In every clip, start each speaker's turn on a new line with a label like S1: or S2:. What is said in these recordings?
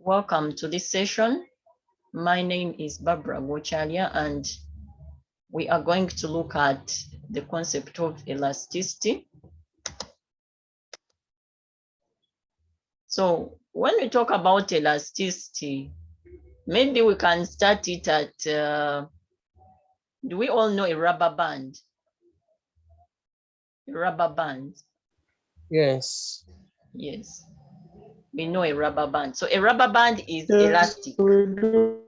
S1: Welcome to this session. My name is Barbara Gochalia, and we are going to look at the concept of elasticity. So when we talk about elasticity, maybe we can start it at, do we all know a rubber band? A rubber band?
S2: Yes.
S1: Yes, we know a rubber band. So a rubber band is
S3: Yes,
S1: elastic.
S3: we do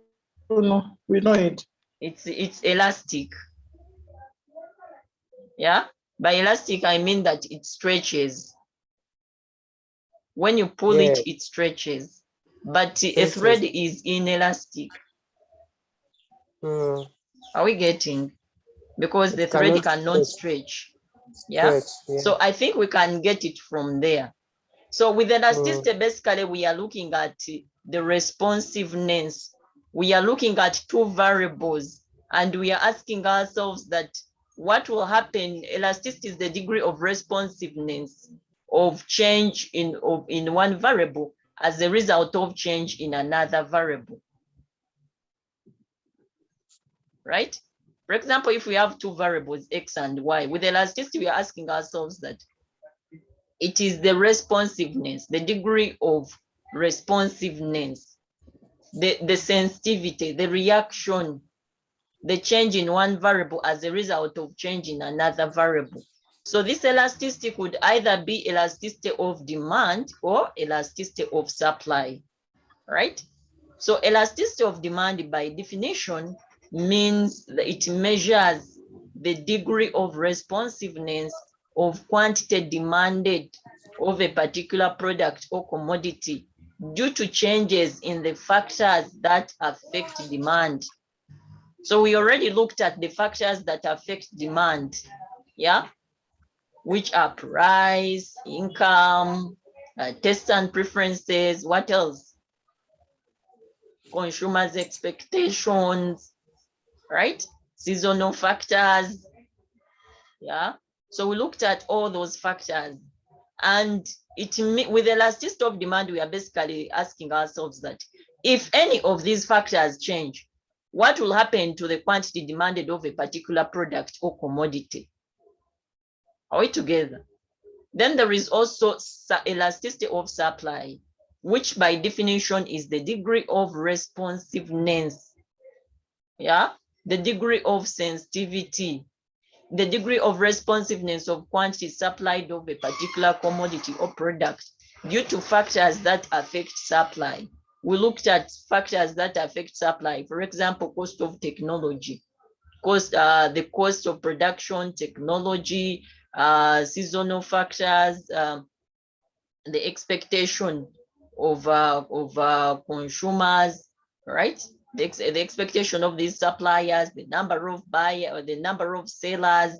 S3: know. We know it.
S1: It's elastic. Yeah, by elastic, I mean that it stretches. When you pull it, it stretches. But a thread is inelastic. Are we getting? Because the thread cannot stretch. Yeah. So I think we can get it from there. So with elasticity, basically, we are looking at the responsiveness. We are looking at two variables, and we are asking ourselves that what will happen. Elasticity is the degree of responsiveness of change in one variable as a result of change in another variable. Right? For example, if we have two variables, x and y, with elasticity, we are asking ourselves that it is the responsiveness, the degree of responsiveness, the sensitivity, the reaction, the change in one variable as a result of change in another variable. So this elasticity could either be elasticity of demand or elasticity of supply, right? So elasticity of demand, by definition, means that it measures the degree of responsiveness of quantity demanded of a particular product or commodity due to changes in the factors that affect demand. So we already looked at the factors that affect demand, yeah, which are price, income, tastes and preferences. What else? Consumers' expectations, right? Seasonal factors, yeah. So we looked at all those factors, and with the elasticity of demand, we are basically asking ourselves that if any of these factors change, what will happen to the quantity demanded of a particular product or commodity? Are we together? Then there is also elasticity of supply, which by definition is the degree of responsiveness, yeah, the degree of sensitivity, the degree of responsiveness of quantity supplied of a particular commodity or product due to factors that affect supply. We looked at factors that affect supply, for example, cost of technology, the cost of production, technology, seasonal factors, the expectation of consumers, right? The expectation of these suppliers, the number of buyers, or the number of sellers,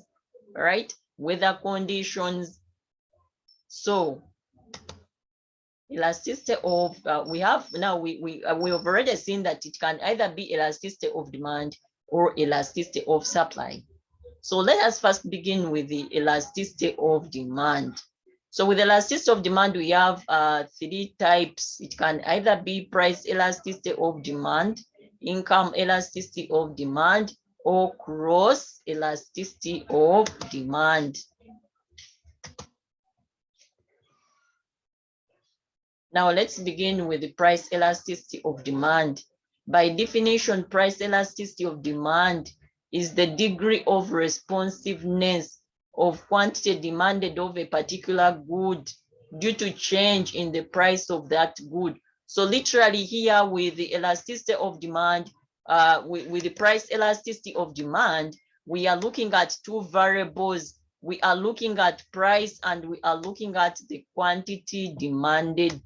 S1: right? Weather conditions. So elasticity of we have already seen that it can either be elasticity of demand or elasticity of supply. So let us first begin with the elasticity of demand. So with elasticity of demand, we have three types. It can either be price elasticity of demand, income elasticity of demand, or cross elasticity of demand. Now let's begin with the price elasticity of demand. By definition, price elasticity of demand is the degree of responsiveness of quantity demanded of a particular good due to change in the price of that good. So literally here with the elasticity of demand, with the price elasticity of demand, we are looking at two variables. We are looking at price and we are looking at the quantity demanded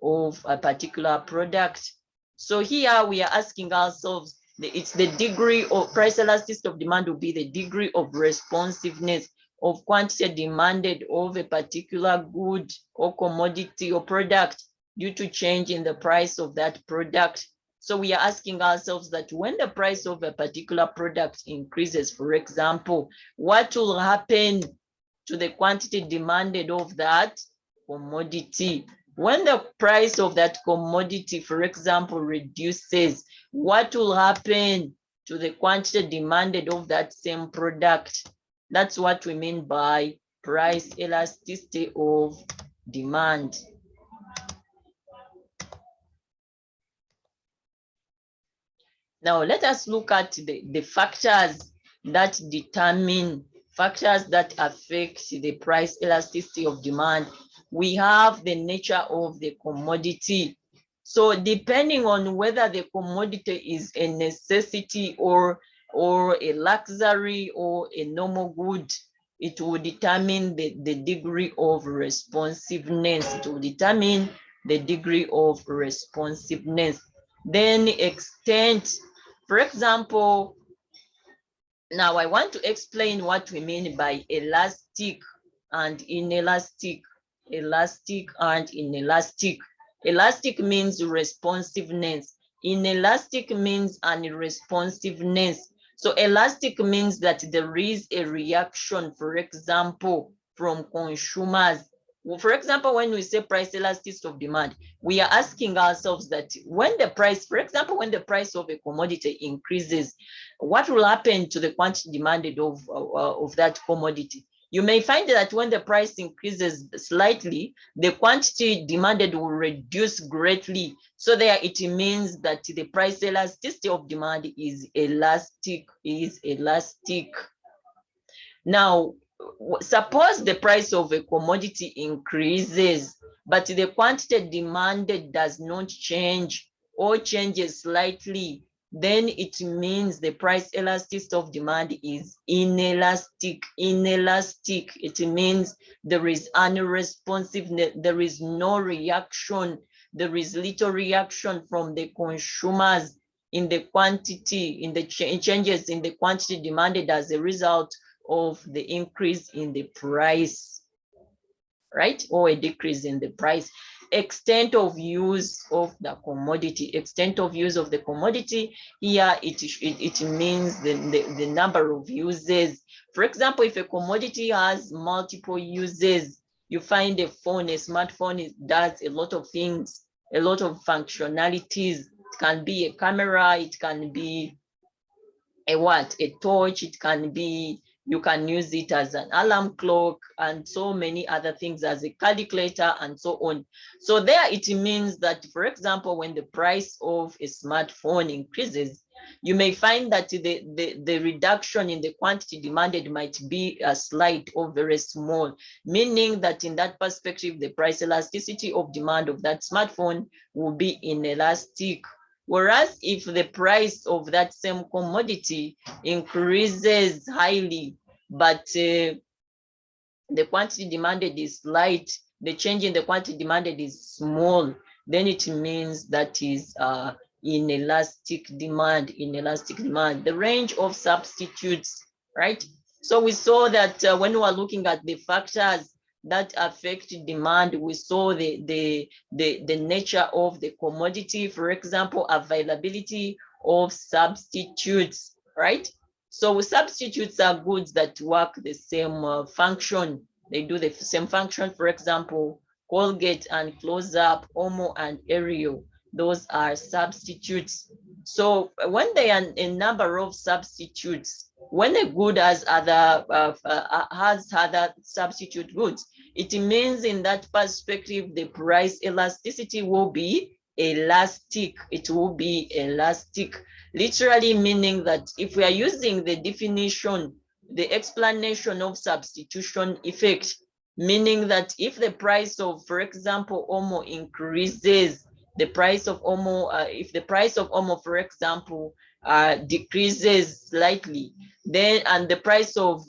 S1: of a particular product. So here we are asking ourselves, it's the degree of price elasticity of demand will be the degree of responsiveness of quantity demanded of a particular good or commodity or product due to change in the price of that product. So we are asking ourselves that when the price of a particular product increases, for example, what will happen to the quantity demanded of that commodity? When the price of that commodity, for example, reduces, what will happen to the quantity demanded of that same product? That's what we mean by price elasticity of demand. Now let us look at the factors that determine, factors that affect the price elasticity of demand. We have the nature of the commodity. So depending on whether the commodity is a necessity or a luxury or a normal good, it will determine the degree of responsiveness. It will determine the degree of responsiveness. Then extent, for example, now I want to explain what we mean by elastic and inelastic. Elastic and inelastic. Elastic means responsiveness. Inelastic means unresponsiveness. So elastic means that there is a reaction, for example, from consumers. For example, when we say price elasticity of demand, we are asking ourselves that when the price, for example, when the price of a commodity increases, what will happen to the quantity demanded of that commodity? You may find that when the price increases slightly, the quantity demanded will reduce greatly. So there it means that the price elasticity of demand is elastic, Now, suppose the price of a commodity increases, but the quantity demanded does not change or changes slightly, then it means the price elasticity of demand is inelastic. It means there is unresponsiveness, there is no reaction, there is little reaction from the consumers in the quantity, in the changes in the quantity demanded as a result of the increase in the price, right? Or a decrease in the price. Extent of use of the commodity. Extent of use of the commodity. Here it means the number of uses. For example, if a commodity has multiple uses, you find a phone, a smartphone, does a lot of things, a lot of functionalities. It can be a camera, it can be a torch, it can be, you can use it as an alarm clock and so many other things, as a calculator and so on. So there it means that, for example, when the price of a smartphone increases, you may find that the reduction in the quantity demanded might be a slight or very small, meaning that in that perspective, the price elasticity of demand of that smartphone will be inelastic. Whereas if the price of that same commodity increases highly, but the quantity demanded is slight, the change in the quantity demanded is small, then it means that is inelastic demand. The range of substitutes, right? So we saw that when we are looking at the factors that affect demand, we saw the nature of the commodity, for example, availability of substitutes, right? So substitutes are goods that work the same function. They do the same function. For example, Colgate and Close Up, Omo and Ariel, those are substitutes. So when there are a number of substitutes, when a good has other substitute goods, it means in that perspective, the price elasticity will be elastic. It will be elastic, literally meaning that if we are using the definition, the explanation of substitution effect, meaning that if the price of, for example, Omo increases, the price of Omo, if the price of Omo, for example, decreases slightly, then, and the price of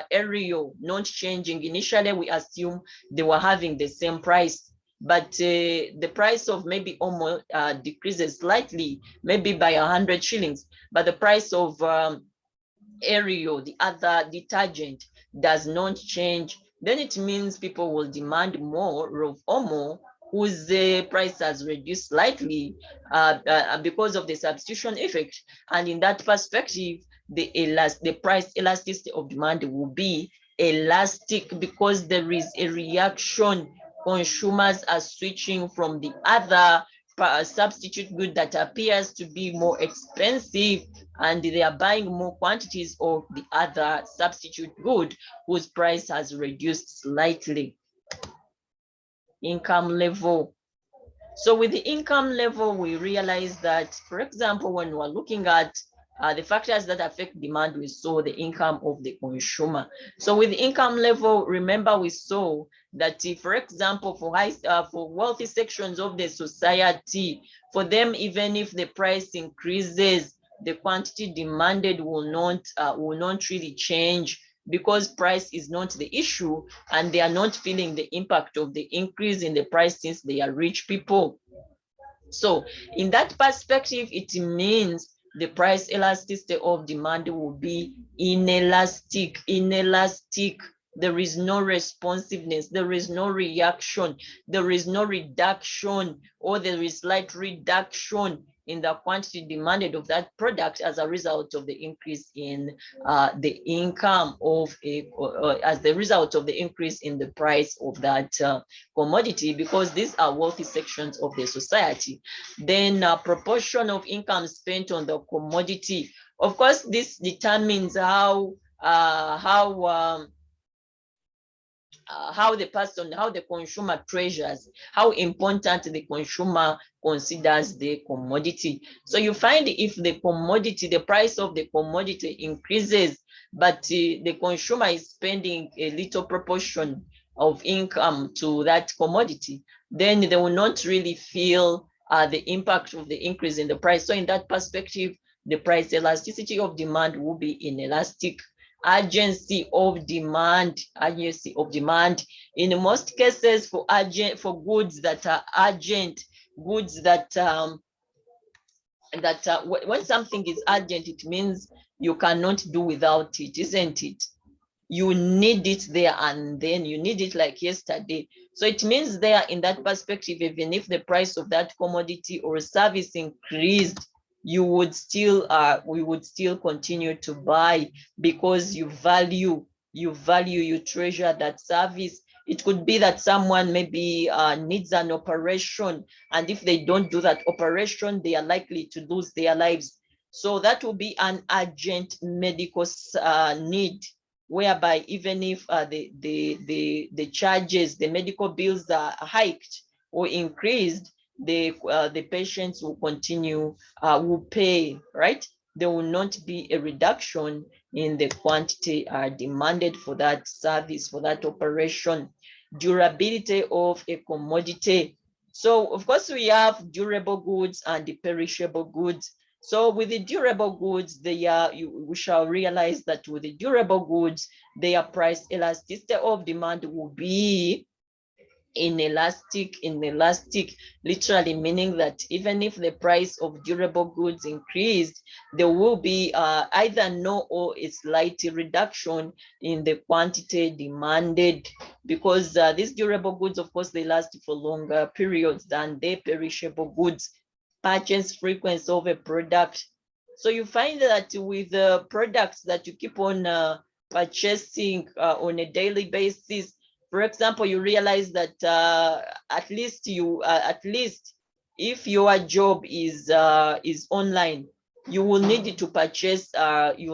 S1: Ariel not changing, initially we assume they were having the same price, but the price of maybe Omo decreases slightly, maybe by 100 shillings, but the price of Ariel, the other detergent, does not change, then it means people will demand more of Omo, whose price has reduced slightly because of the substitution effect. And in that perspective, the price elasticity of demand will be elastic because there is a reaction consumers are switching from the other substitute good that appears to be more expensive, and they are buying more quantities of the other substitute good whose price has reduced slightly. Income level. So with the income level, we realize that, for example, when we're looking at the factors that affect demand, we saw the income of the consumer. So with the income level, remember we saw that, for example, for wealthy sections of the society, for them, even if the price increases, the quantity demanded will not really change, because price is not the issue, and they are not feeling the impact of the increase in the price since they are rich people. So in that perspective, it means the price elasticity of demand will be inelastic. There is no responsiveness, there is no reaction, there is no reduction, or there is slight reduction in the quantity demanded of that product as a result of the increase in the income of as the result of the increase in the price of that commodity, because these are wealthy sections of the society. Then proportion of income spent on the commodity. Of course, this determines how the consumer treasures, how important the consumer considers the commodity. So you find if the commodity, the price of the commodity increases, but the consumer is spending a little proportion of income to that commodity, then they will not really feel the impact of the increase in the price. So in that perspective, the price elasticity of demand will be inelastic. Urgency of demand. In most cases, for goods that are urgent, goods that when something is urgent, it means you cannot do without it, isn't it? You need it there, and then you need it like yesterday. So it means there, in that perspective, even if the price of that commodity or service increased, we would still continue to buy, because you treasure that service. It could be that someone maybe needs an operation, and if they don't do that operation, they are likely to lose their lives. So that will be an urgent medical need, whereby even if the charges, the medical bills are hiked or increased, the patients will continue, will pay, right? There will not be a reduction in the quantity demanded for that service, for that operation. Durability of a commodity. So of course we have durable goods and the perishable goods. So with the durable goods, we shall realize that with the durable goods, their price elasticity of demand will be inelastic, literally meaning that even if the price of durable goods increased, there will be either no or a slight reduction in the quantity demanded, because these durable goods, of course, they last for longer periods than the perishable goods. Purchase frequency of a product. So you find that with the products that you keep on purchasing on a daily basis, for example, you realize that at least if your job is online, you will need to purchase what,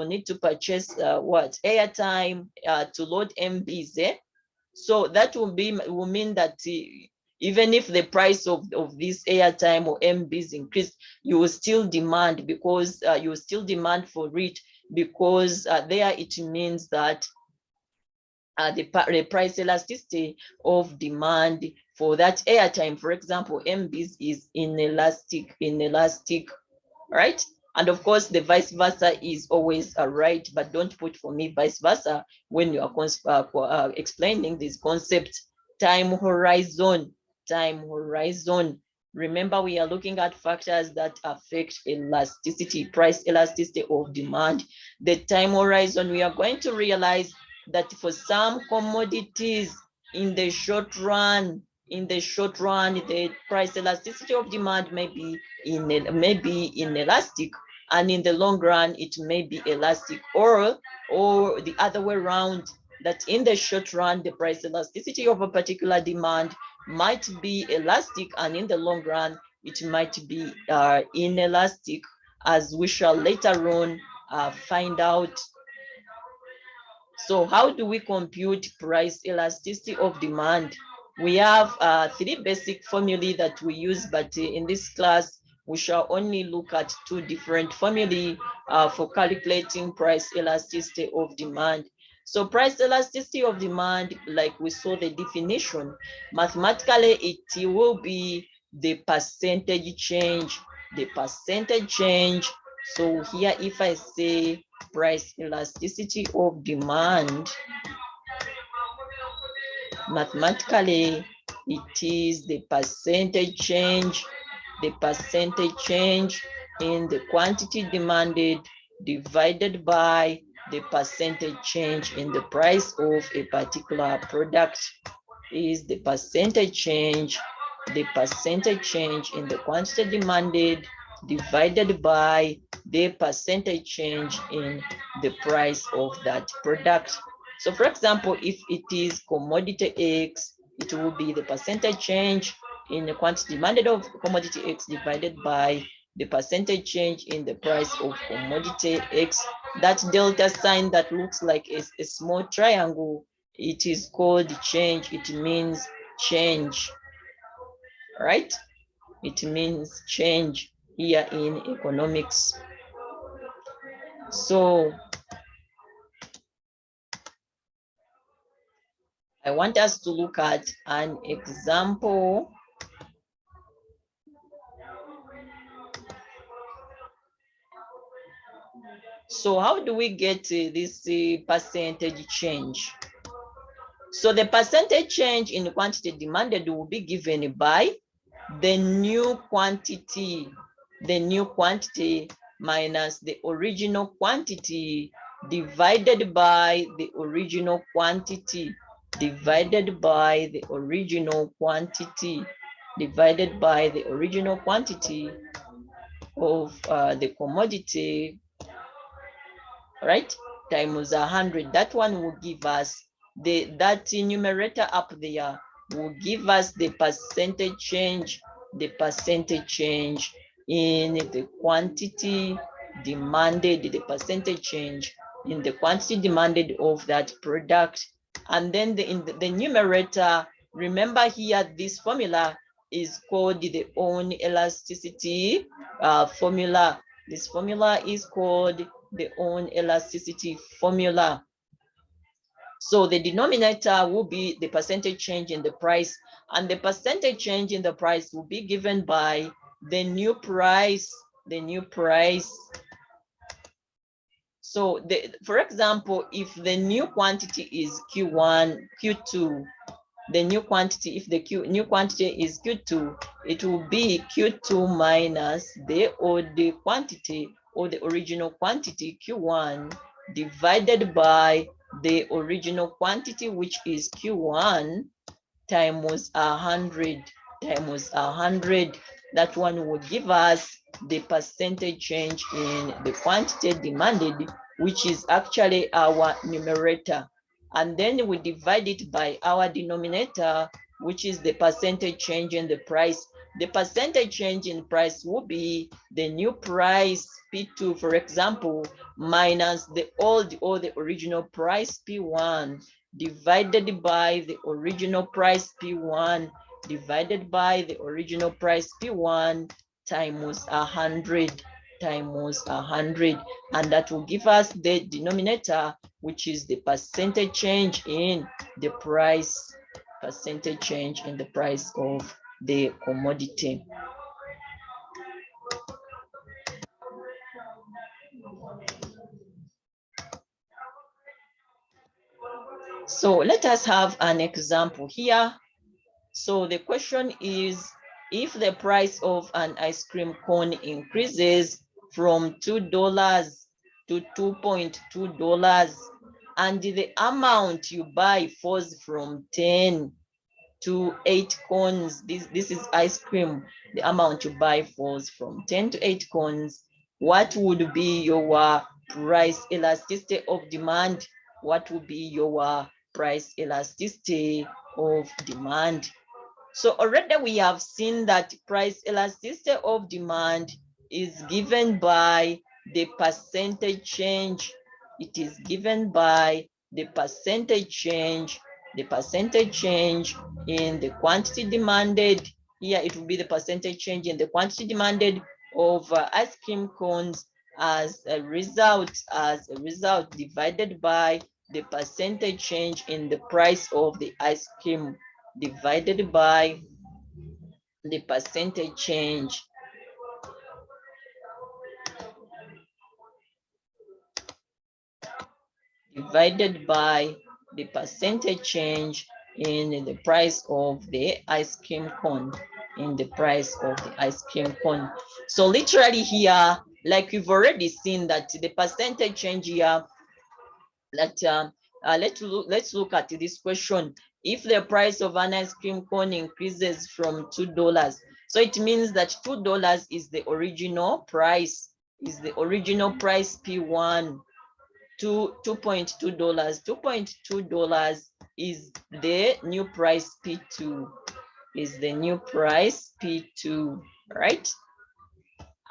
S1: airtime to load MBs. So that will mean that even if the price of this airtime or MBs increase, you will still demand, because you will still demand for it, because there it means that the price elasticity of demand for that airtime, for example, MBs, is inelastic, right? And of course, the vice versa is always right, but don't put for me vice versa when you are explaining this concept. Time horizon. Remember, we are looking at factors that affect elasticity, price elasticity of demand. The time horizon, we are going to realize that for some commodities, in the short run, the price elasticity of demand may be inelastic, and in the long run it may be elastic, or the other way around, that in the short run the price elasticity of a particular demand might be elastic, and in the long run, it might be inelastic, as we shall later on find out. So how do we compute price elasticity of demand? We have three basic formulae that we use, but in this class, we shall only look at two different formulae for calculating price elasticity of demand. So price elasticity of demand, like we saw the definition, mathematically it will be the percentage change, the percentage change. So here, if I say price elasticity of demand, mathematically it is the percentage change in the quantity demanded divided by the percentage change in the price of a particular product. Is the percentage change in the quantity demanded divided by the percentage change in the price of that product. So for example, if it is commodity X, it will be the percentage change in the quantity demanded of commodity X divided by the percentage change in the price of commodity X. That delta sign that looks like a small triangle, it is called change. It means change, right? It means change here in economics. So I want us to look at an example. So how do we get this percentage change? So the percentage change in quantity demanded will be given by the new quantity minus the original quantity divided by the original quantity divided by the original quantity of the commodity, right, times 100. That one will give us that numerator up there will give us the percentage change in the quantity demanded, the percentage change in the quantity demanded of that product. And then in the numerator, remember here, this formula is called the own elasticity formula. This formula is called the own elasticity formula. So the denominator will be the percentage change in the price, and the percentage change in the price will be given by the new price. So for example, if the new quantity is Q1, Q2, the new quantity, if the new quantity is Q2, it will be Q2 minus the old quantity or the original quantity Q1 divided by the original quantity, which is Q1, times 100. That one will give us the percentage change in the quantity demanded, which is actually our numerator. And then we divide it by our denominator, which is the percentage change in the price. The percentage change in price will be the new price P2, for example, minus the old or the original price P1 divided by the original price P1 divided by the original price P1 times 100 and that will give us the denominator, which is the percentage change in the price of the commodity. So let us have an example here. So the question is, if the price of an ice cream cone increases from $2 to $2.2 and the amount you buy falls from 10 to 8 cones, this is ice cream, the amount you buy falls from 10 to 8 cones, what would be your price elasticity of demand? What would be your price elasticity of demand? So already we have seen that price elasticity of demand is given by the percentage change. It is given by the percentage change in the quantity demanded. Here it will be the percentage change in the quantity demanded of ice cream cones as a result divided by the percentage change in the price of the ice cream divided by the percentage change divided by the percentage change in the price of the ice cream cone, So literally here, like we've already seen that the percentage change here, that let's look at this question. If the price of an ice cream cone increases from $2, so it means that $2 is the original price, P1 to $2.2. $2.2 is the new price P2, right?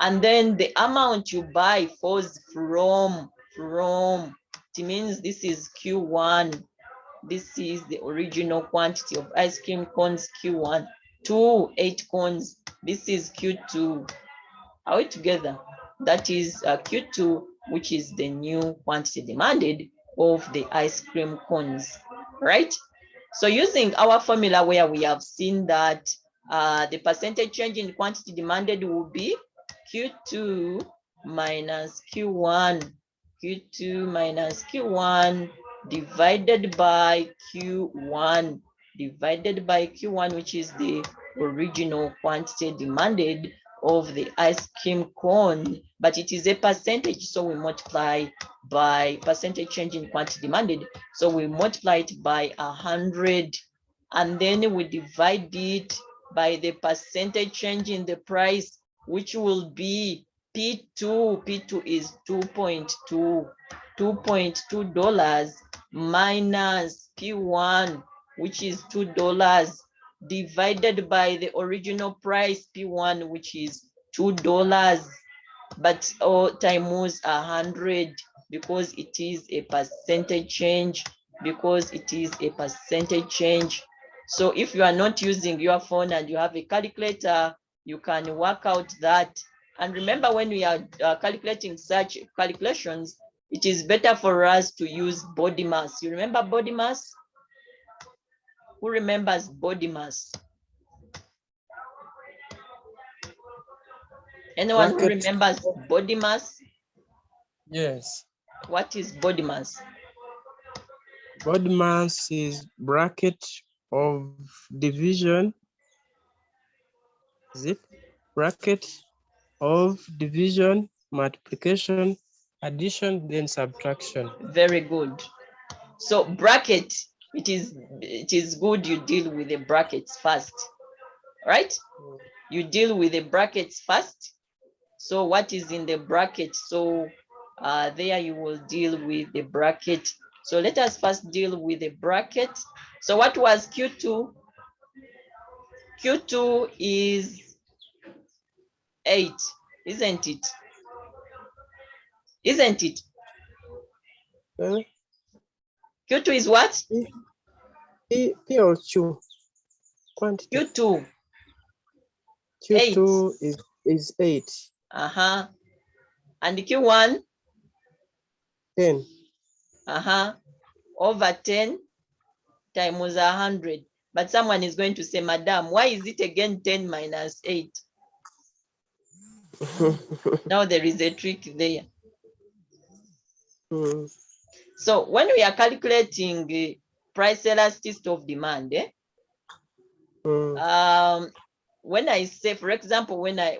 S1: And then the amount you buy falls from, it means this is Q1. This is the original quantity of ice cream cones, Q1, 8 cones. This is Q2. Are we together? That is Q2, which is the new quantity demanded of the ice cream cones, right? So using our formula where we have seen that the percentage change in quantity demanded will be Q2 minus Q1, divided by Q1, which is the original quantity demanded of the ice cream cone, but it is a percentage, so we multiply by percentage change in quantity demanded, so we multiply it by 100, and then we divide it by the percentage change in the price, which will be P2. P2 is $2.2 minus P1, which is $2, divided by the original price P1, which is $2, but times 100, because it is a percentage change, So if you are not using your phone and you have a calculator, you can work out that. And remember, when we are calculating such calculations, it is better for us to use body mass. You remember body mass? Who remembers body mass? Anyone who
S2: Bracket.
S1: remembers body mass?
S2: Yes.
S1: What is body mass?
S2: Body mass is bracket of division. Is it bracket of division, multiplication, addition, then subtraction?
S1: Very good. So bracket, it is good you deal with the brackets first, right? You deal with the brackets first. So what is in the bracket? So there you will deal with the bracket. So let us first deal with the bracket. So what was Q2? Q2 is 8, isn't it? Isn't it? Q2 is what?
S2: P or Q? Quantity.
S1: Q2.
S2: Q2 is 8.
S1: Uh-huh. And Q1?
S2: 10.
S1: Over 10 times 100. But someone is going to say, Madam, why is it again 10 minus 8? Now there is a trick there. So when we are calculating price elasticity of demand, when I say, for example, when I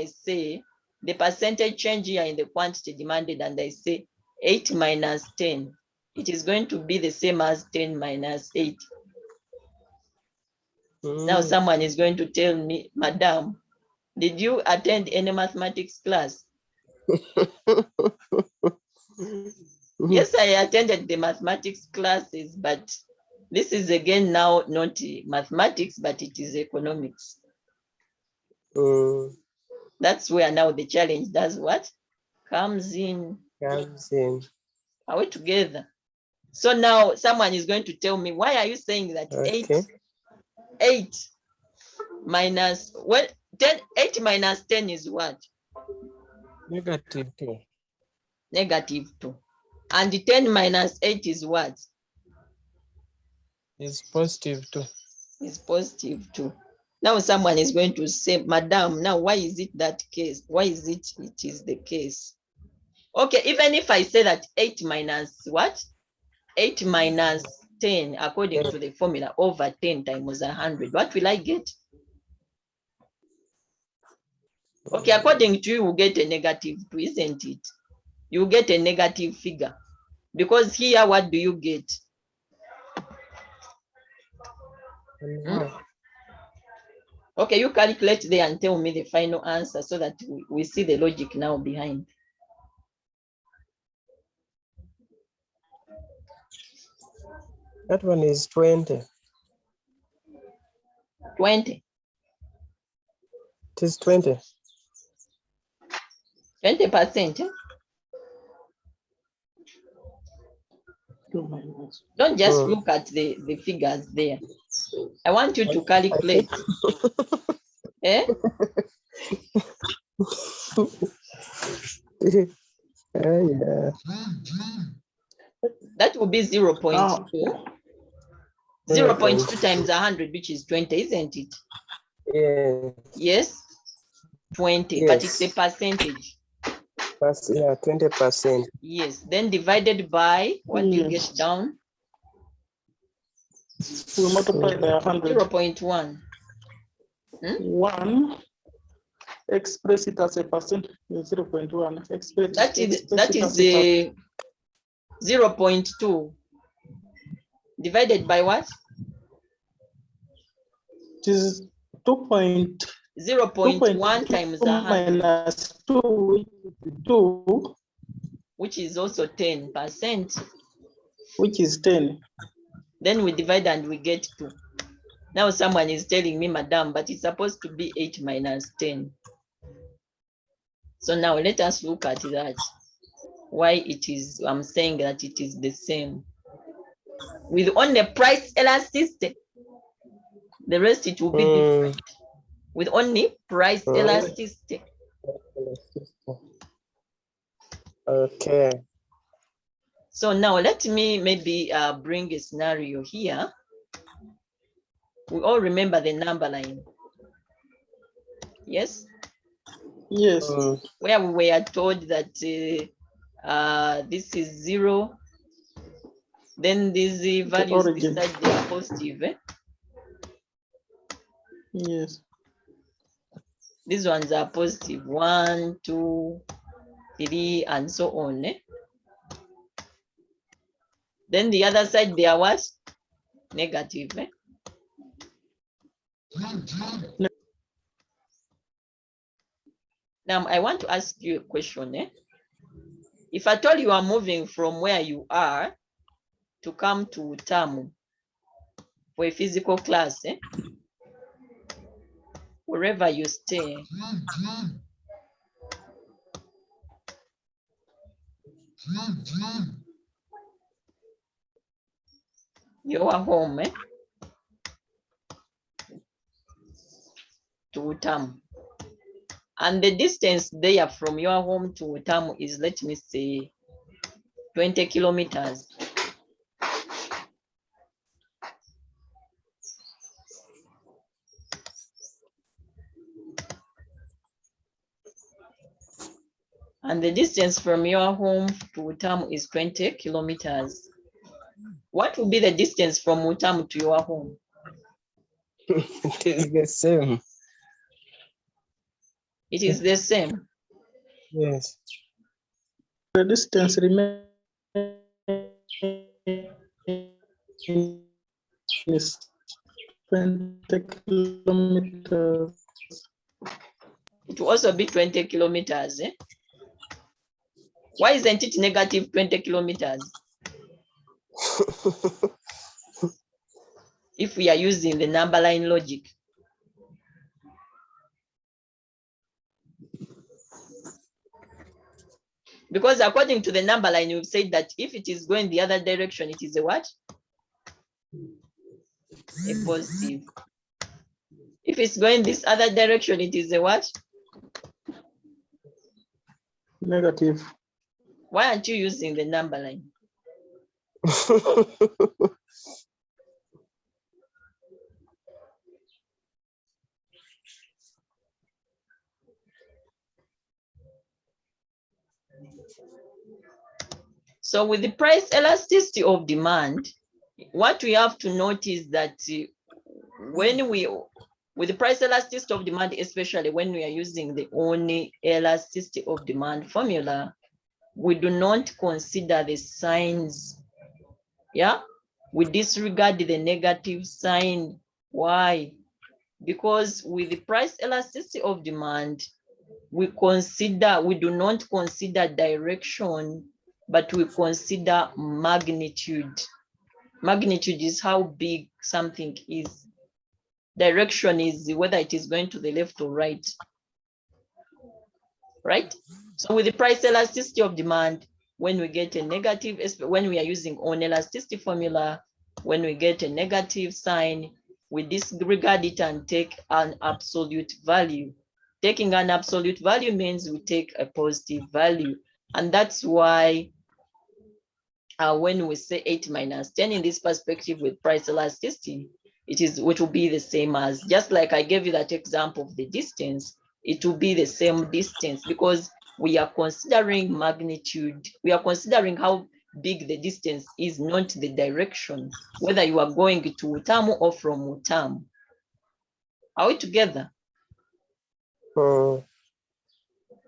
S1: say the percentage change here in the quantity demanded, and I say 8 minus 10, it is going to be the same as 10 minus 8. Now someone is going to tell me, Madam, did you attend any mathematics class? Yes, I attended the mathematics classes, but This is again now not mathematics, but it is economics. That's where now the challenge does what? Comes in.
S2: Comes in.
S1: Are we together? So now someone is going to tell me, why are you saying that
S2: Okay.
S1: 8 minus, well, 8 minus 10 is what?
S2: -2.
S1: -2. And 10 minus 8 is what?
S2: Is +2.
S1: Is +2. Now someone is going to say, Madam, now why is it that case? Why is it is the case? Okay, even if I say that 8 minus what? 8 minus 10, according to the formula, over 10 times 100, what will I get? Okay, according to you, will get a -2, isn't it? You get a negative figure. Because here, what do you get? Okay, you calculate there and tell me the final answer so that we see the logic now behind.
S2: That one is 20.
S1: 20.
S2: It is 20.
S1: 20%. Don't just look at the figures there. I want you to calculate. Eh?
S2: Yeah.
S1: That will be 0.2. 0.2 times 100, which is 20, isn't it?
S2: Yeah.
S1: Yes, 20,
S2: Yes.
S1: but it's a percentage.
S2: Yeah, 20%.
S1: Yes, then divided by, what do you get down?
S3: We multiply by 100.
S1: 0.1.
S3: 1, express it as a percent, 0.1.
S1: That is the 0.2 divided by what?
S3: It is 2.1
S1: times 100,
S3: minus 2,
S1: which is also 10%.
S3: which is 10.
S1: Then we divide and we get 2. Now someone is telling me, Madam, but it's supposed to be 8 minus 10. So now let us look at that. Why it is, I'm saying that it is the same. With only price elasticity, the rest it will be different. With only price elasticity.
S2: Okay.
S1: So now let me maybe bring a scenario here. We all remember the number line. Yes?
S3: Yes.
S1: Where we were told that this is 0. Then these values beside they are positive. Eh?
S3: Yes.
S1: These ones are positive. 1, 2, 3, and so on. Eh? Then the other side, they are what? Negative. Eh? Now, I want to ask you a question. Eh? If at all you are moving from where you are to come to Tamu for a physical class, eh? Wherever you stay, your home, eh? To Tamu. And the distance there from your home to Tamu is, let me say, 20 kilometers. And the distance from your home to Utamu is 20 kilometers. What will be the distance from Utamu to your home?
S2: It is the same.
S1: It is the same.
S2: Yes.
S3: The distance remains is 20 kilometers.
S1: It will also be 20 kilometers. Eh? Why isn't it negative 20 kilometers? if we are using the number line logic. Because according to the number line, we've said that if it is going the other direction, it is a what? A positive. If it's going this other direction, it is a what?
S3: Negative.
S1: Why aren't you using the number line? So with the price elasticity of demand, what we have to notice that when we, with the price elasticity of demand, especially when we are using the only elasticity of demand formula, we do not consider the signs. Yeah, we disregard the negative sign. Why? Because with the price elasticity of demand, we do not consider direction, but we consider magnitude. Magnitude is how big something is. Direction is whether it is going to the left or right. Right? So with the price elasticity of demand, when we get a negative, when we are using on elasticity formula, when we get a negative sign, we disregard it and take an absolute value. Taking an absolute value means we take a positive value. And that's why when we say 8 minus 10 in this perspective with price elasticity, it will be the same as, just like I gave you that example of the distance, it will be the same distance because we are considering magnitude. We are considering how big the distance is, not the direction, whether you are going to Utamu or from Utamu. Are we together?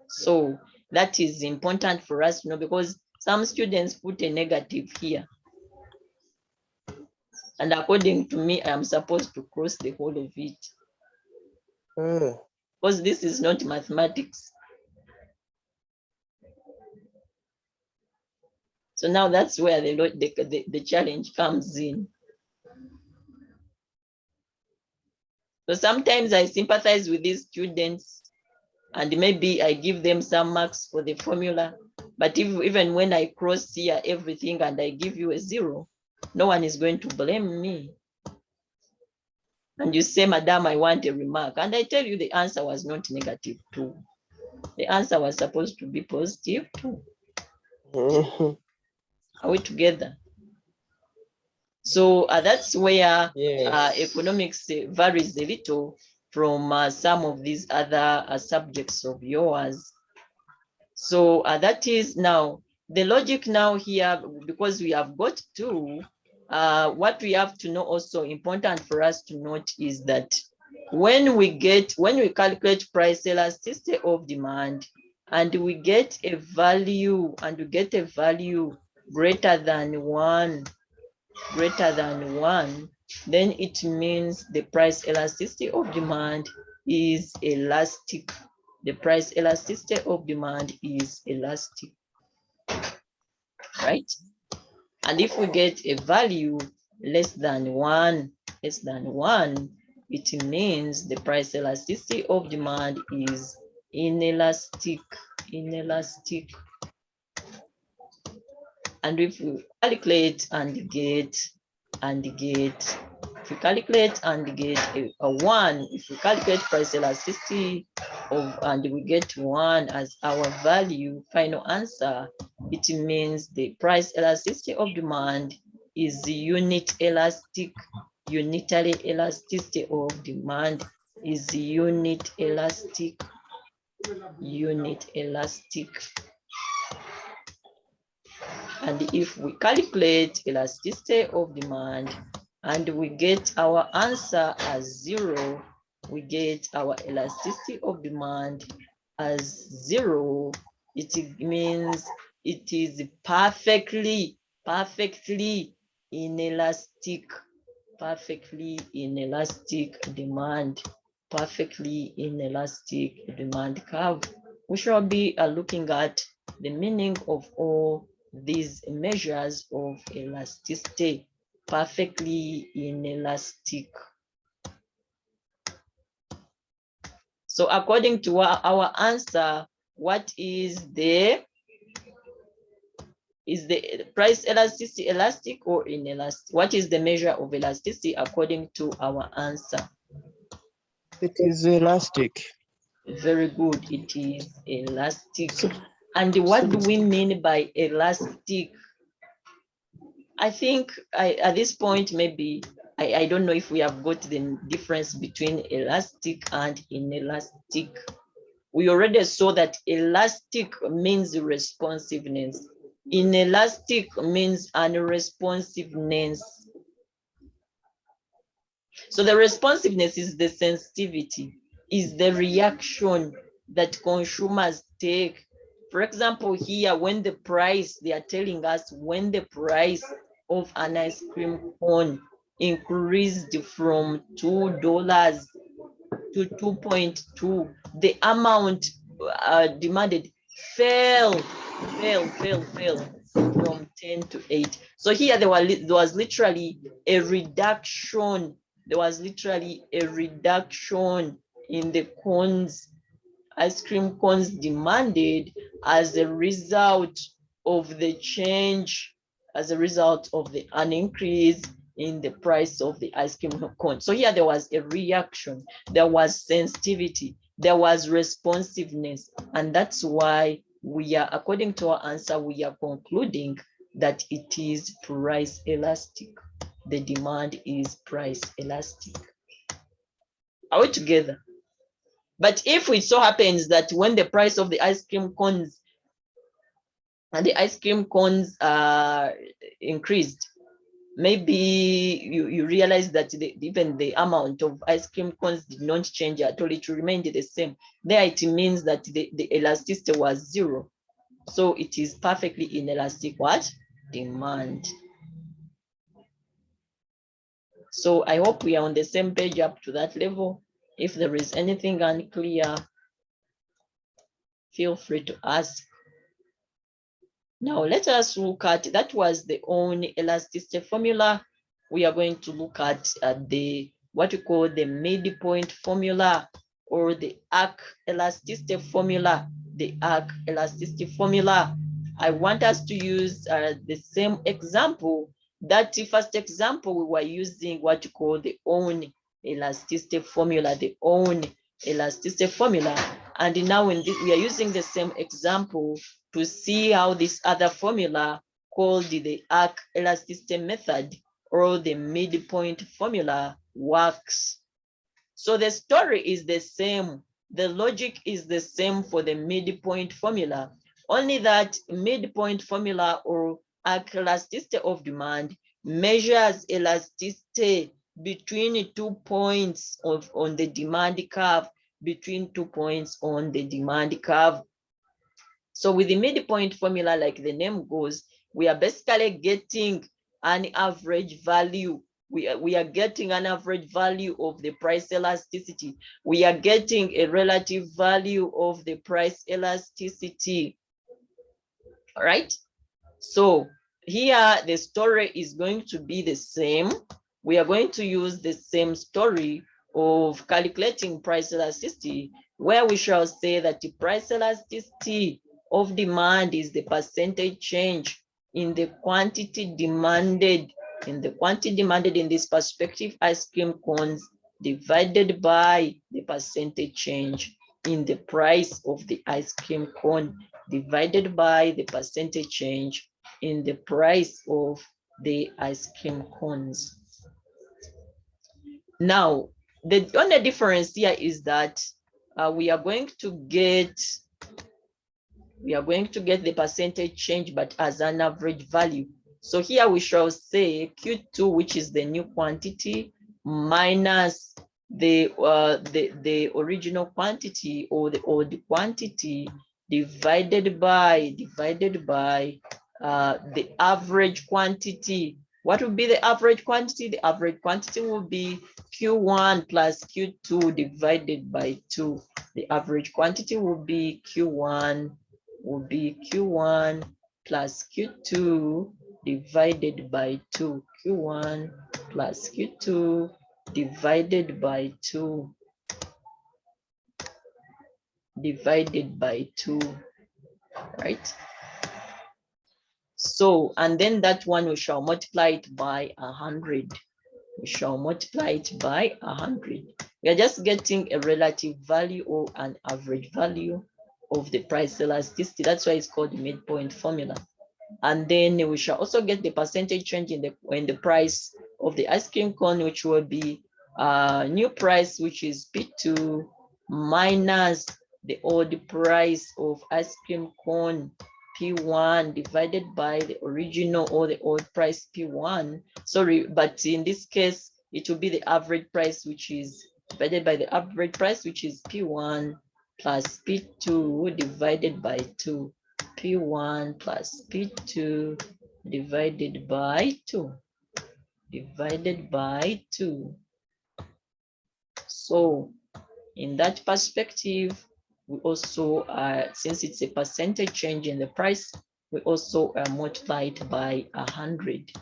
S1: So that is important for us to know, because some students put a negative here. And according to me, I am supposed to cross the whole of it. Because this is not mathematics. So now that's where the challenge comes in. So sometimes I sympathize with these students and maybe I give them some marks for the formula. But even when I cross here everything and I give you a 0, no one is going to blame me. And you say, Madam, I want a remark. And I tell you the answer was not negative 2. The answer was supposed to be positive 2. Are we together? So that's where economics varies a little from some of these other subjects of yours. So that is now the logic now here, because we have got to, what we have to know also important for us to note is that when we calculate price elasticity of demand and we get a value greater than 1, then it means the price elasticity of demand is elastic. The price elasticity of demand is elastic, right? And if we get a value less than 1, it means the price elasticity of demand is inelastic. And if we calculate and get, if we calculate and get a 1, if we calculate price elasticity and we get 1 as our value, final answer, it means the price elasticity of demand is the unitary elasticity of demand is unit elastic. And if we calculate elasticity of demand and we get our answer as 0, we get our elasticity of demand as 0, it means it is perfectly inelastic, demand curve. We shall be looking at the meaning of all these measures of elasticity. perfectly inelastic. So according to our answer, what is the price elasticity elastic or inelastic? What is the measure of elasticity according to our answer?
S2: It is elastic.
S1: Very good, it is elastic.
S3: So,
S1: And what do we mean by elastic? I think at this point, maybe, I don't know if we have got the difference between elastic and inelastic. We already saw that elastic means responsiveness. Inelastic means unresponsiveness. So the responsiveness is the sensitivity, is the reaction that consumers take. For example, here, when the price, they are telling us when the price of an ice cream cone increased from $2 to 2.2, the amount demanded fell from 10 to 8. So here there was literally a reduction. There was literally a reduction in the cones, ice cream cones demanded as a result of the change, as a result of an increase in the price of the ice cream cone. So here there was a reaction, there was sensitivity, there was responsiveness, and that's why we are, according to our answer, we are concluding that it is price elastic. The demand is price elastic. Are we together? But if it so happens that when the price of the ice cream cones increased, maybe you realize that even the amount of ice cream cones did not change at all, it remained the same. There it means that the elasticity was 0. So it is perfectly inelastic what? Demand. So I hope we are on the same page up to that level. If there is anything unclear, feel free to ask. Now let us look at, that was the only elasticity formula. We are going to look at the what we call the midpoint formula, or the arc elasticity formula. The arc elasticity formula. I want us to use the same example. That first example, we were using what you call the own elasticity formula, the own elasticity formula. And now in this, we are using the same example to see how this other formula called the arc elasticity method, or the midpoint formula, works. So the story is the same. The logic is the same for the midpoint formula, only that midpoint formula, or arc elasticity of demand, measures elasticity between 2 points on the demand curve, between 2 points on the demand curve. So with the midpoint formula, like the name goes, we are basically getting an average value. We are getting an average value of the price elasticity. We are getting a relative value of the price elasticity. All right. So here the story is going to be the same. We are going to use the same story of calculating price elasticity, where we shall say that the price elasticity of demand is the percentage change in the quantity demanded, in this perspective ice cream cones, divided by the percentage change in the price of the ice cream cone, divided by the percentage change in the price of the ice cream cones. Now, the only difference here is that we are going to get the percentage change, but as an average value. So here we shall say Q2, which is the new quantity, minus the original quantity, or the old quantity, divided by the average quantity. What would be the average quantity? The average quantity will be Q1 plus Q2 divided by 2. The average quantity will be Q1 plus Q2 divided by 2. Q1 plus Q2 divided by 2 divided by 2, right? So, and then that one we shall multiply it by 100. We shall multiply it by 100. We are just getting a relative value or an average value of the price elasticity. That's why it's called the midpoint formula. And then we shall also get the percentage change in the price of the ice cream cone, which will be new price, which is P2 minus the old price of ice cream cone P1 divided by the original or the old price P1. Sorry, but in this case, it will be the average price, which is divided by the average price, which is P1 plus P2 divided by 2. P1 plus P2 divided by 2. Divided by 2. So in that perspective, we also, since it's a percentage change in the price, we also multiply it by 100.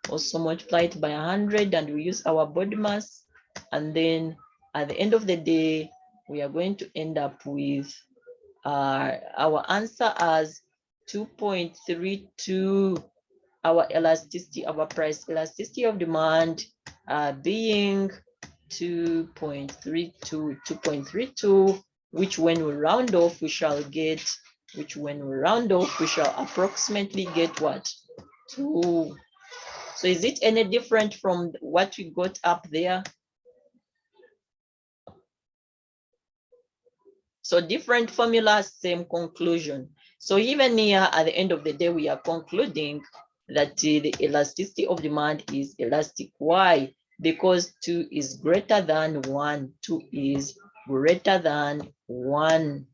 S1: Also multiply it by 100, and we use our body mass. And then at the end of the day, we are going to end up with our answer as 2.32, our elasticity, our price elasticity of demand being 2.32, which when we round off, we shall get, approximately get what? 2. So is it any different from what we got up there? So different formulas, same conclusion. So even here at the end of the day, we are concluding that the elasticity of demand is elastic. Why? Because 2 is greater than 1. 2 is greater than 1.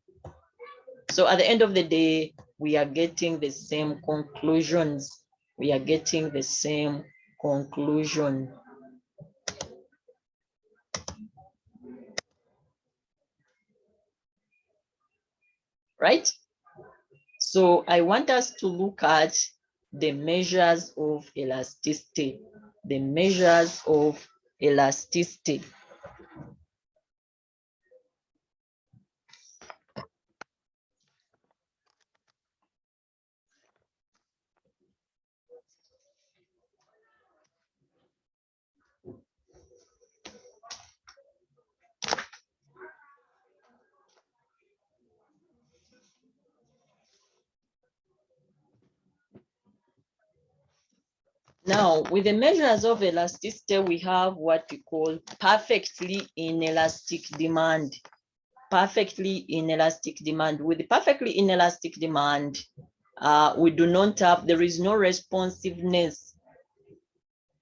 S1: So at the end of the day, we are getting the same conclusions. We are getting the same conclusion. Right? So I want us to look at the measures of elasticity. The measures of elasticity. Now, with the measures of elasticity, we have what we call perfectly inelastic demand. Perfectly inelastic demand. With the perfectly inelastic demand, we do not have, there is no responsiveness.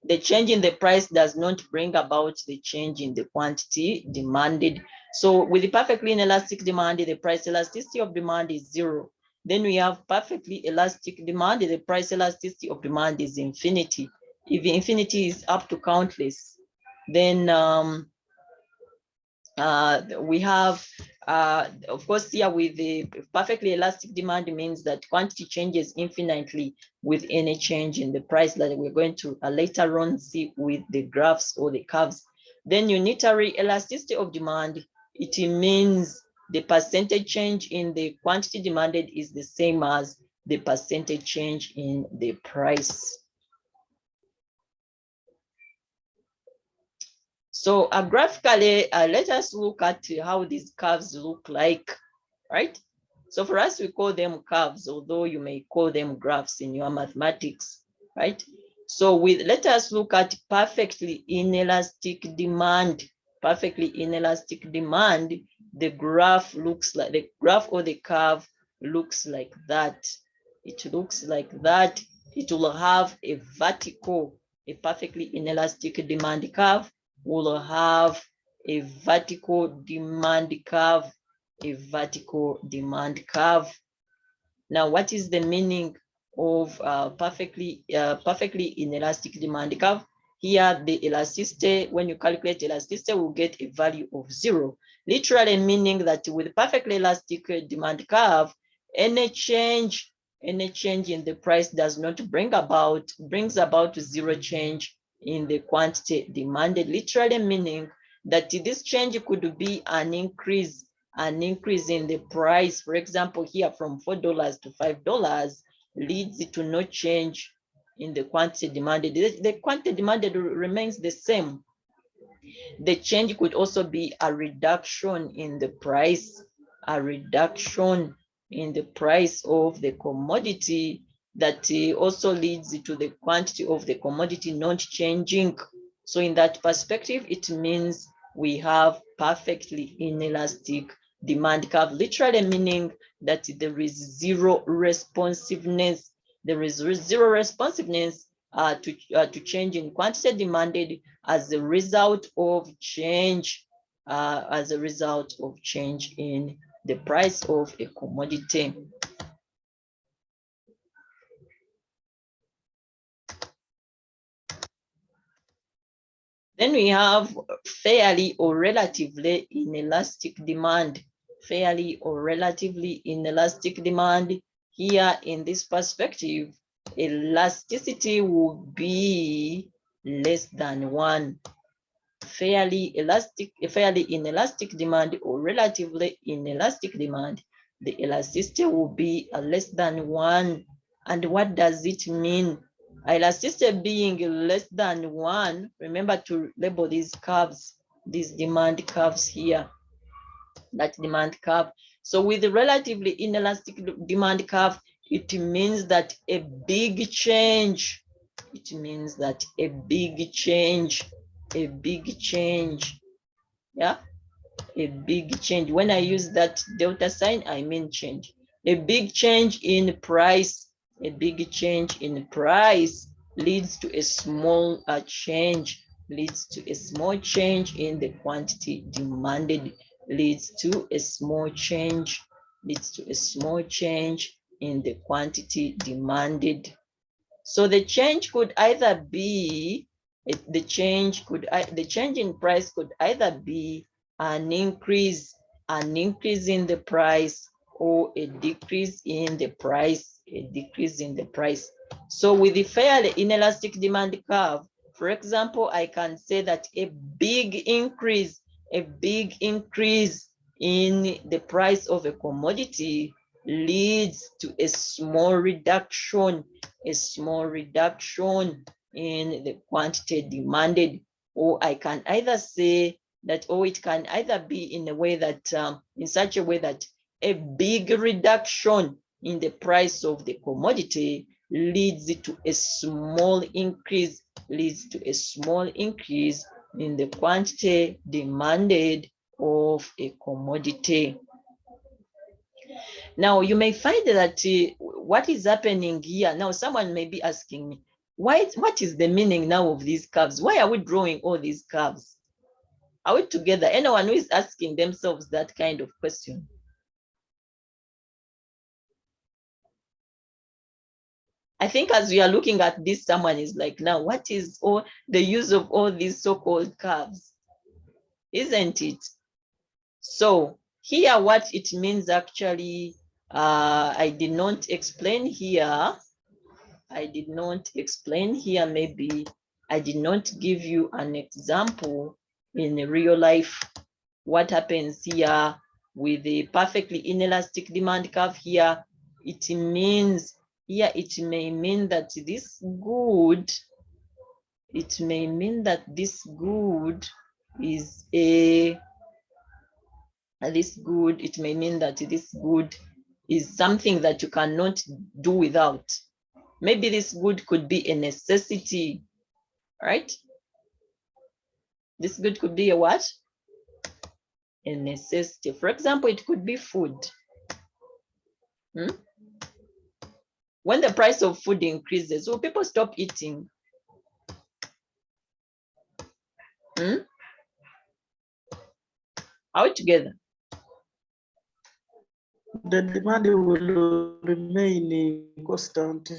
S1: The change in the price does not bring about the change in the quantity demanded. So with the perfectly inelastic demand, the price elasticity of demand is 0. Then we have perfectly elastic demand, the price elasticity of demand is infinity. If infinity is up to countless, then we have, of course, here with the perfectly elastic demand means that quantity changes infinitely with any change in the price that we're going to later on see with the graphs or the curves. Then unitary elasticity of demand, it means the percentage change in the quantity demanded is the same as the percentage change in the price. So graphically, let us look at how these curves look like, right? So for us, we call them curves, although you may call them graphs in your mathematics, right? So let us look at perfectly inelastic demand. Perfectly inelastic demand, the graph looks like, the graph or the curve looks like that. It looks like that. It will have a vertical, a perfectly inelastic demand curve will have a vertical demand curve, a vertical demand curve. Now, what is the meaning of perfectly inelastic demand curve? Here, the elasticity, when you calculate elasticity, will get a value of 0, literally meaning that with perfectly elastic demand curve, any change Any change in the price does not brings about zero change in the quantity demanded, literally meaning that this change could be an increase in the price. For example, here from $4 to $5 leads to no change in the quantity demanded. The quantity demanded remains the same. The change could also be a reduction in the price, a reduction in the price of the commodity that also leads to the quantity of the commodity not changing. So in that perspective, it means we have perfectly inelastic demand curve, literally meaning that there is zero responsiveness. There is zero responsiveness to change in quantity demanded as a result of change, in the price of a commodity. Then we have fairly or relatively inelastic demand. Fairly or relatively inelastic demand. Here in this perspective, elasticity will be less than 1. Fairly inelastic demand or relatively inelastic demand, the elasticity will be less than 1. And what does it mean? Elasticity being less than 1, remember to label these curves, these demand curves here, that demand curve. So with the relatively inelastic demand curve, it means that a big change, yeah, a big change. When I use that delta sign, I mean change. A big change in price, leads to a small change, leads to a small change in the quantity demanded, leads to a small change in the quantity demanded. So the change could either be, the change in price could either be an increase in the price, or a decrease in the price, So with the fairly inelastic demand curve, for example, I can say that a big increase in the price of a commodity leads to a small reduction in the quantity demanded. Or I can either say that, or it can either be in a way that, in such a way that a big reduction in the price of the commodity leads to a small increase, in the quantity demanded of a commodity. Now, you may find that what is happening here, now someone may be asking me, what is the meaning now of these curves? Why are we drawing all these curves? Are we together? Anyone who is asking themselves that kind of question? I think as we are looking at this, someone is like, now, what is all the use of all these so-called curves? Isn't it? So here, what it means actually, I did not explain here. Maybe I did not give you an example in real life. What happens here with the perfectly inelastic demand curve here? It means here, it may mean that this good, is something that you cannot do without. Maybe this good could be a necessity, right? This good could be a what? A necessity. For example, it could be food. When the price of food increases, will people stop eating? Are we together?
S3: The demand will remain constant.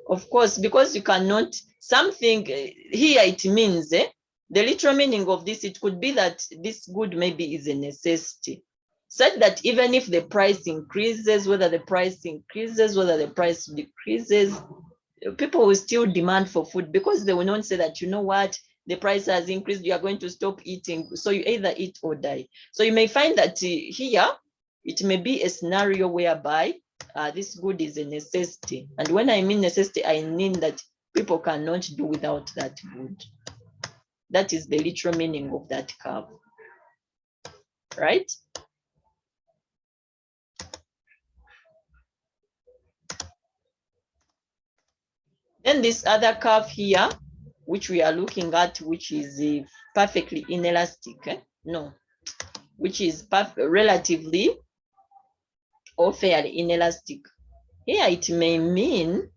S1: Of course, because you cannot, something here, it means, the literal meaning of this, it could be that this good maybe is a necessity. such that even if the price increases, whether the price increases, whether the price decreases, people will still demand for food, because they will not say that, you know what, the price has increased, you are going to stop eating. So you either eat or die. So you may find that here, it may be a scenario whereby this good is a necessity. And when I mean necessity, I mean that people cannot do without that good. That is the literal meaning of that curve, right? Then this other curve here, which we are looking at, which is perfectly inelastic, no, which is relatively or fairly inelastic. Here it may mean,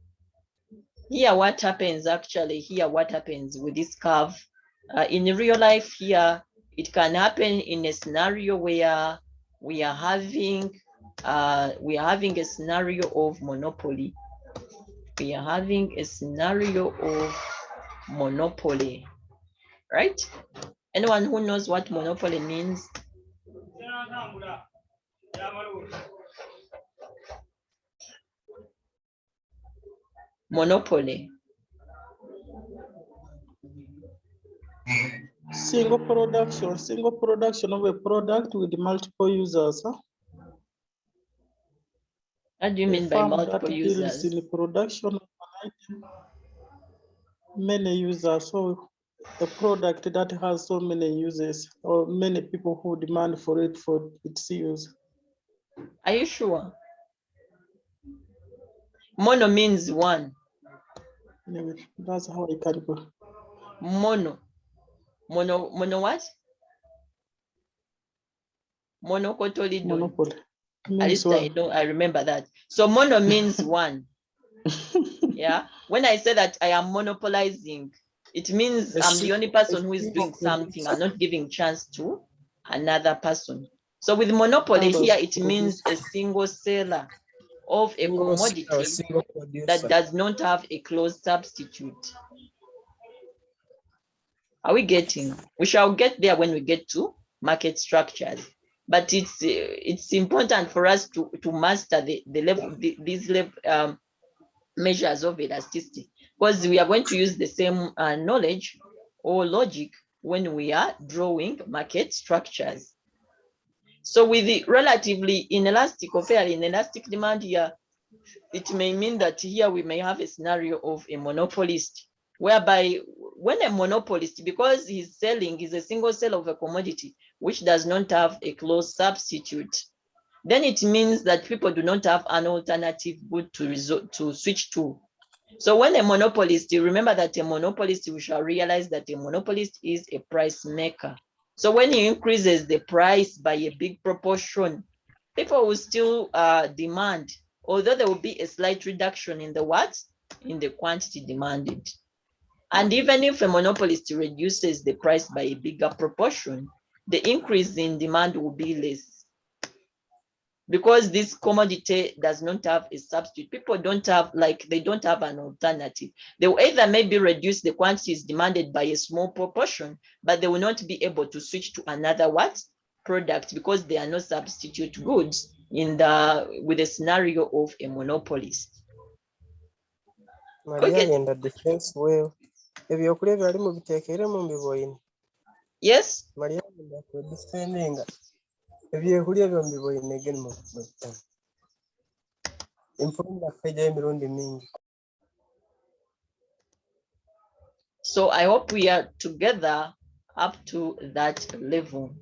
S1: here what happens actually, here what happens with this curve, in real life here, it can happen in a scenario where we are having a scenario of monopoly. We are having a scenario of monopoly, right? Anyone who knows what monopoly means? Monopoly.
S3: Single production of a product with multiple users. Huh?
S1: What do you mean by multiple
S3: deals
S1: users?
S3: in the production of an item, many users. So a product that has so many users or many people who demand for it for its use.
S1: Are you sure? Mono means one.
S3: Anyway, that's how I can go.
S1: Mono what? Monocotyledon.
S3: Monopoly.
S1: At least I know, I remember that. So mono means one. Yeah. When I say that I am monopolizing, it means I'm the only person who is doing something. I'm not giving chance to another person. So with monopoly here, it means a single seller of a commodity that does not have a close substitute. Are we getting? We shall get there when we get to market structures. But it's important for us to master the level, these level measures of elasticity, because we are going to use the same knowledge or logic when we are drawing market structures. So with the relatively inelastic or fairly inelastic demand here, it may mean that here we may have a scenario of a monopolist, whereby when a monopolist, because he's selling, is a single sale of a commodity which does not have a close substitute, then it means that people do not have an alternative good to switch to. So when a monopolist, you remember that a monopolist, we shall realize that a monopolist is a price maker. So when he increases the price by a big proportion, people will still demand, although there will be a slight reduction in the what? In the quantity demanded. And even if a monopolist reduces the price by a bigger proportion, the increase in demand will be less. Because this commodity does not have a substitute. People don't have, they don't have an alternative. They will either maybe reduce the quantities demanded by a small proportion, but they will not be able to switch to another product, because there are no substitute goods with the scenario of a monopolist. Yes. So I hope we are together up to that level.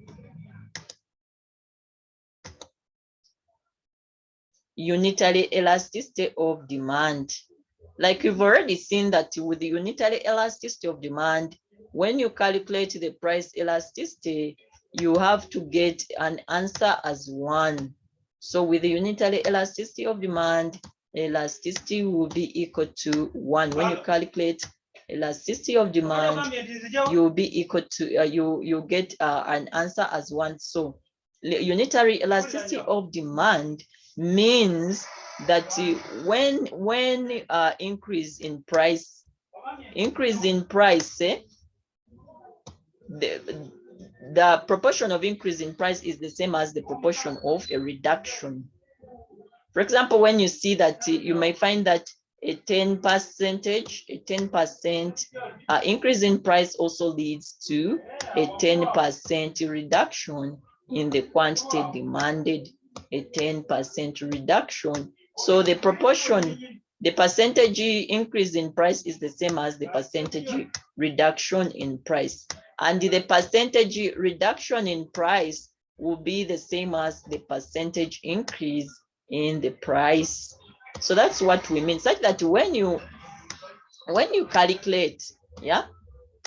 S1: Unitary elasticity of demand. Like you've already seen that with the unitary elasticity of demand, when you calculate the price elasticity, you have to get an answer as 1. So with the unitary elasticity of demand, elasticity will be equal to 1. When you calculate elasticity of demand, you will be equal to, you get an answer as 1. So unitary elasticity of demand means that when increase in price, the proportion of increase in price is the same as the proportion of a reduction. For example, when you see that you may find that a 10% increase in price also leads to a 10% reduction in the quantity demanded, a 10% reduction. So the proportion, the percentage increase in price is the same as the percentage reduction in price. And the percentage reduction in price will be the same as the percentage increase in the price. So that's what we mean, such that when you calculate, yeah,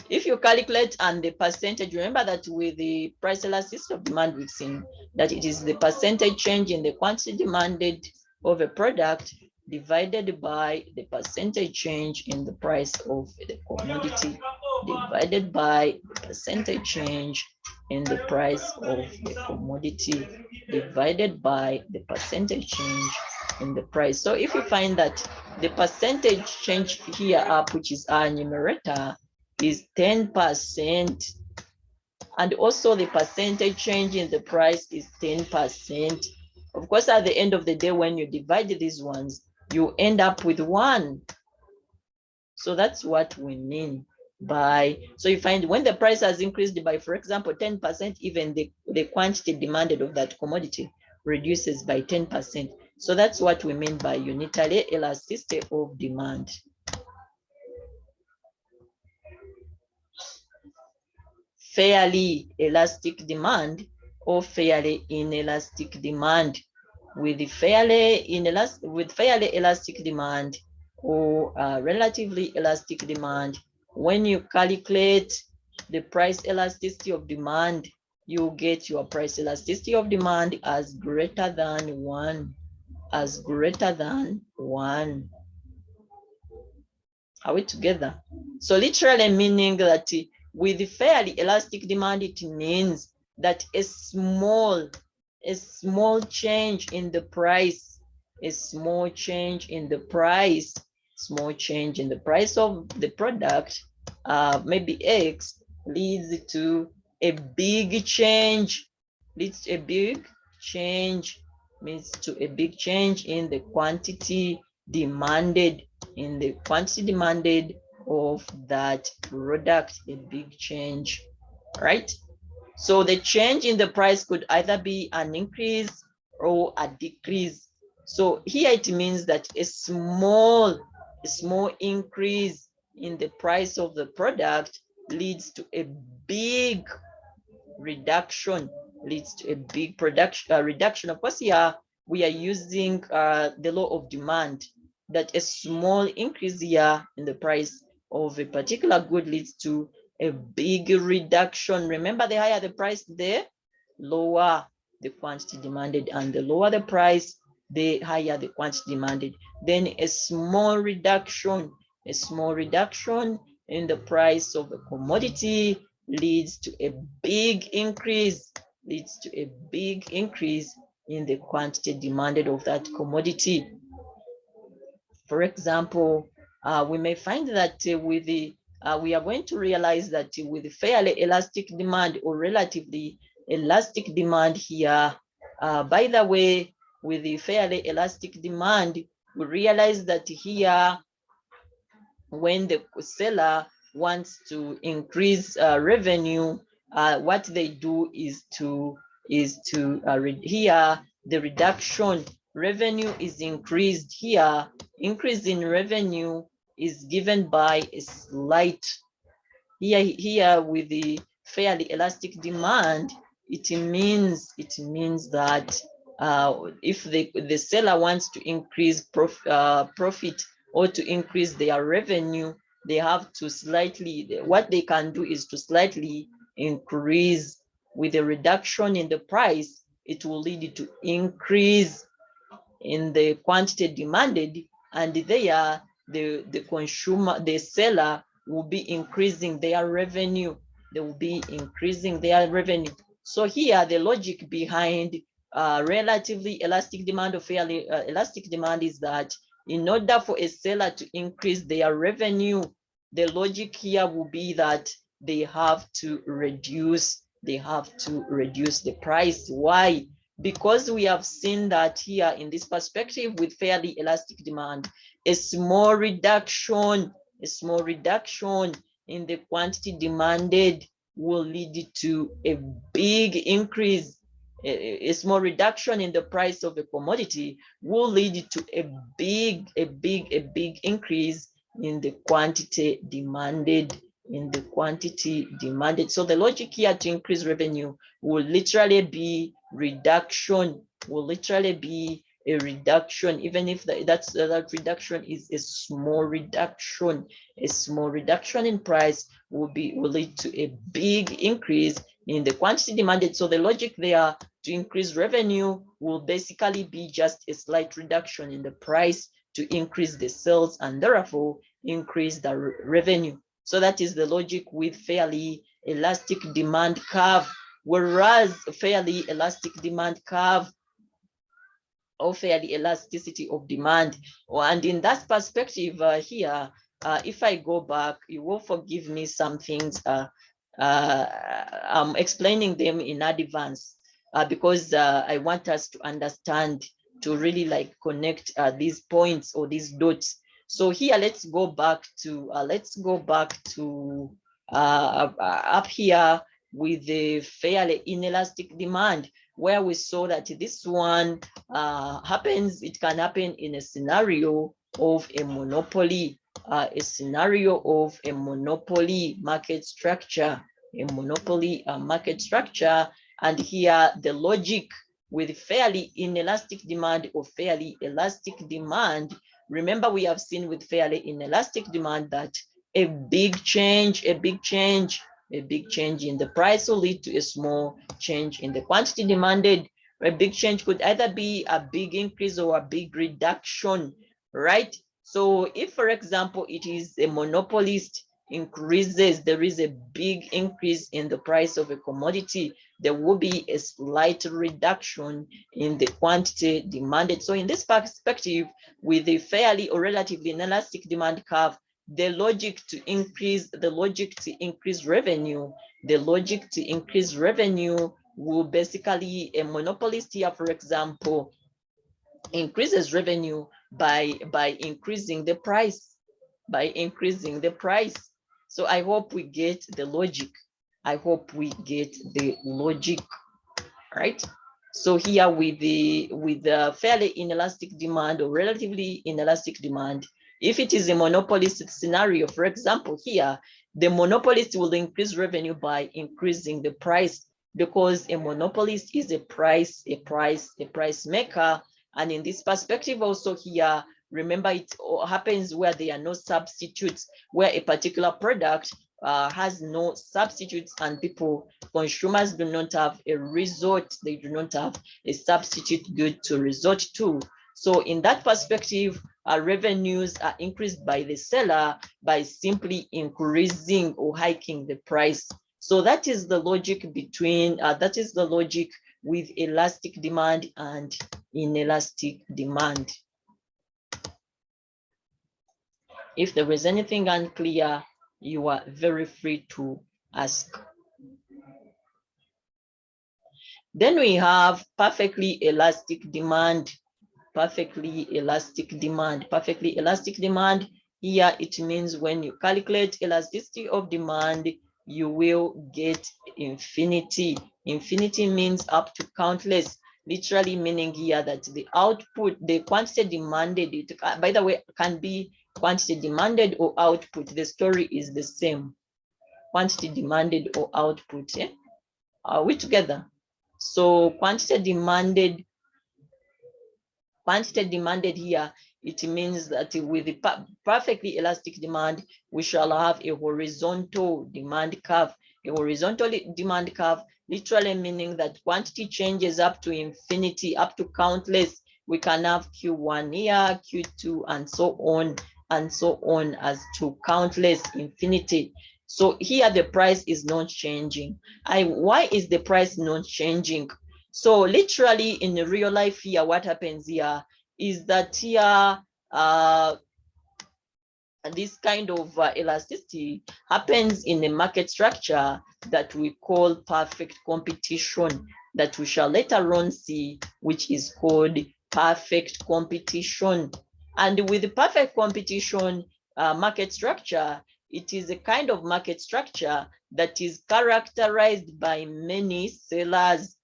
S1: if you calculate and the percentage, remember that with the price elasticity of demand, we've seen that it is the percentage change in the quantity demanded of a product divided by the percentage change in the price of the commodity divided by the percentage change in the price of the commodity divided by the percentage change in the price. So if you find that the percentage change here up, which is our numerator, is 10%, and also the percentage change in the price is 10%. Of course, at the end of the day, when you divide these ones, you end up with 1. So that's what we mean by, so you find when the price has increased by, for example, 10%, even the quantity demanded of that commodity reduces by 10%. So that's what we mean by unitary elasticity of demand. Fairly elastic demand or fairly inelastic demand. With fairly elastic demand or relatively elastic demand, when you calculate the price elasticity of demand, you get your price elasticity of demand as greater than 1, as greater than 1. Are we together? So literally meaning that with fairly elastic demand, it means that a small change in the price, a small change in the price, small change in the price of the product, maybe X, leads to a big change, leads to a big change, means to a big change in the quantity demanded, in the quantity demanded of that product, a big change, right? So the change in the price could either be an increase or a decrease. So here it means that a small increase in the price of the product leads to a big reduction, leads to a big reduction. Of course, here we are using the law of demand, that a small increase here in the price of a particular good leads to a big reduction. Remember, the higher the price, the lower the quantity demanded, and the lower the price, the higher the quantity demanded. Then a small reduction in the price of a commodity leads to a big increase, in the quantity demanded of that commodity. For example, we may find that with the we are going to realize that with fairly elastic demand or relatively elastic demand here, by the way, with the fairly elastic demand, we realize that here, when the seller wants to increase revenue, what they do is to here the reduction revenue is increased here. Increase in revenue is given by a slight, here with the fairly elastic demand, it means that if the seller wants to increase profit or to increase their revenue, they have to slightly, what they can do is to slightly increase. With a reduction in the price, it will lead to increase in the quantity demanded, and there the consumer, the seller will be increasing their revenue. They will be increasing their revenue. So here the logic behind relatively elastic demand or fairly elastic demand is that in order for a seller to increase their revenue, the logic here will be that they have to reduce they have to reduce the price. Why? Because we have seen that here in this perspective with fairly elastic demand, a small reduction in the quantity demanded will lead to a big increase. A small reduction in the price of a commodity will lead to a big increase in the quantity demanded. So the logic here to increase revenue will literally be reduction, even if that reduction is a small reduction. A small reduction in price will lead to a big increase in the quantity demanded. So the logic there to increase revenue will basically be just a slight reduction in the price to increase the sales and therefore increase the revenue. So that is the logic with fairly elastic demand curve. Whereas fairly elastic demand curve or fairly elasticity of demand, and in that perspective here, if I go back, you will forgive me some things. I'm explaining them in advance because I want us to understand, to really like connect these points or these dots. So here, let's go back to up here with the fairly inelastic demand, where we saw that this one it can happen in a scenario of a monopoly, market structure, and here the logic with fairly inelastic demand or fairly elastic demand. Remember, we have seen with fairly inelastic demand that a big change in the price will lead to a small change in the quantity demanded. A big change could either be a big increase or a big reduction, right? So if, for example, it is a monopolist increases, there is a big increase in the price of a commodity, there will be a slight reduction in the quantity demanded. So in this perspective, with a fairly or relatively inelastic demand curve, the logic to increase revenue will basically, a monopolist here, for example, increases revenue by increasing the price, So I hope we get the logic. Right? So here with the fairly inelastic demand or relatively inelastic demand, if it is a monopolistic scenario, for example, here, the monopolist will increase revenue by increasing the price, because a monopolist is a price maker. And in this perspective also here, remember, it happens where there are no substitutes, where a particular product has no substitutes, and consumers do not have a resort, they do not have a substitute good to resort to. So in that perspective, revenues are increased by the seller by simply increasing or hiking the price. So that is the logic with elastic demand and inelastic demand. If there is anything unclear, you are very free to ask. Then we have perfectly elastic demand. Perfectly elastic demand. Here it means when you calculate elasticity of demand, you will get infinity. Infinity means up to countless, literally meaning here that the output, the quantity demanded, by the way, can be quantity demanded or output. The story is the same. Quantity demanded or output. Are we together? So quantity demanded here, it means that with the perfectly elastic demand, we shall have a horizontal demand curve. A horizontal demand curve, literally meaning that quantity changes up to infinity, up to countless. We can have Q1 here, Q2, and so on as to countless infinity. So here the price is not changing. Why is the price not changing? So literally in real life here, what happens here is that here this kind of elasticity happens in a market structure that we call perfect competition, that we shall later on see, which is called perfect competition. And with the perfect competition market structure, it is a kind of market structure that is characterized by many sellers,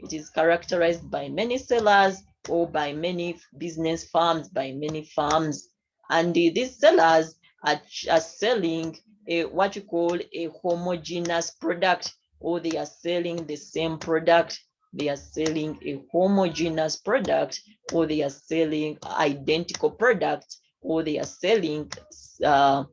S1: It is characterized by many sellers, or by many business firms, by many firms. And these sellers are selling what you call a homogeneous product, or they are selling the same product. They are selling a homogeneous product, or they are selling identical products, or they are selling the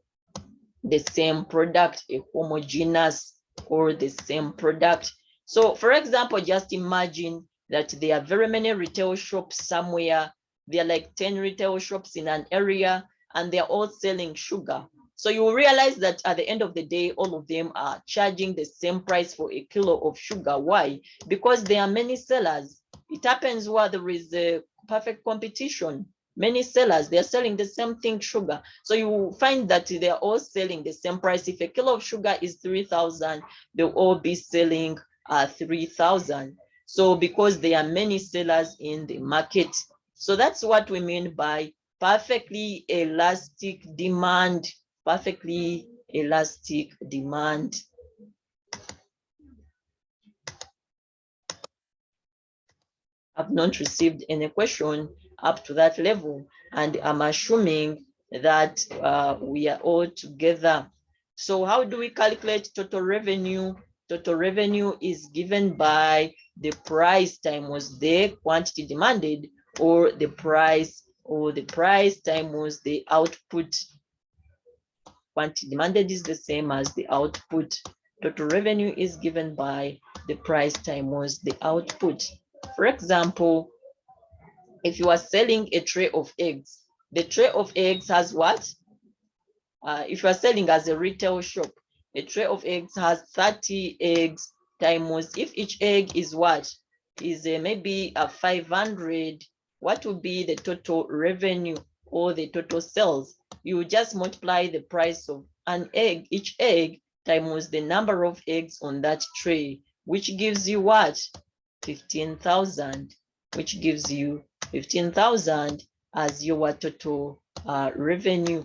S1: same product, a homogeneous or the same product. So for example, just imagine that there are very many retail shops somewhere. There are like 10 retail shops in an area, and they're all selling sugar. So you will realize that at the end of the day, all of them are charging the same price for a kilo of sugar. Why? Because there are many sellers. It happens where there is a perfect competition. Many sellers, they're selling the same thing, sugar. So you find that they're all selling the same price. If a kilo of sugar is 3,000, they'll all be selling 3,000. So because there are many sellers in the market. So that's what we mean by perfectly elastic demand. Perfectly elastic demand. I've not received any question up to that level, and I'm assuming that we are all together. So how do we calculate total revenue? Total revenue is given by the price times the quantity demanded, or the price times the output. Quantity demanded is the same as the output. Total revenue is given by the price times the output. For example, if you are selling a tray of eggs, the tray of eggs has what? If you are selling as a retail shop, a tray of eggs has 30 eggs times, if each egg is what? Is maybe a 500, what would be the total revenue or the total sales? You just multiply the price of an egg, each egg, times the number of eggs on that tray, which gives you what? 15,000, which gives you 15,000 as your total revenue,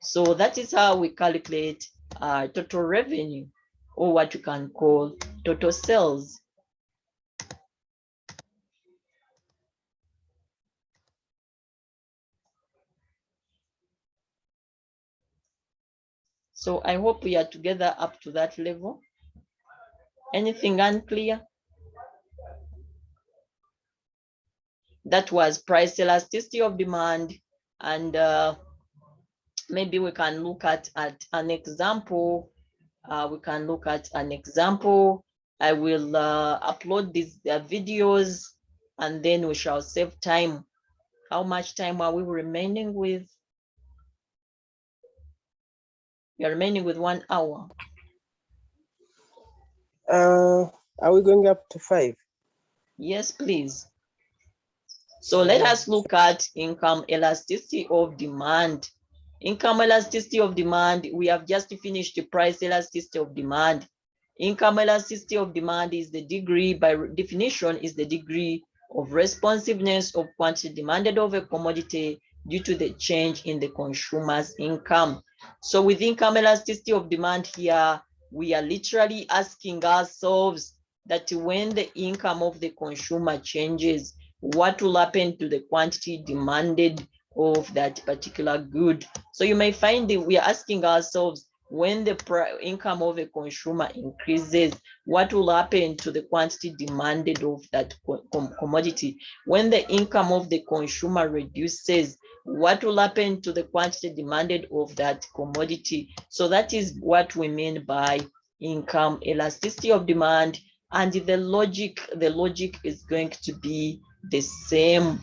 S1: So that is how we calculate total revenue, or what you can call total sales. So I hope we are together up to that level. Anything unclear? That was price elasticity of demand, and maybe we can look at an example. I will upload these videos, and then we shall save time. How much time are we remaining with? We are remaining with 1 hour.
S2: Are we going up to 5?
S1: Yes, please. So let us look at income elasticity of demand. Income elasticity of demand, we have just finished the price elasticity of demand. Income elasticity of demand is the degree, by definition, is the degree of responsiveness of quantity demanded of a commodity due to the change in the consumer's income. So with income elasticity of demand here, we are literally asking ourselves that when the income of the consumer changes, what will happen to the quantity demanded of that particular good? So you may find that we are asking ourselves, when the income of a consumer increases, what will happen to the quantity demanded of that commodity? When the income of the consumer reduces, what will happen to the quantity demanded of that commodity? So that is what we mean by income elasticity of demand, and the logic is going to be the same.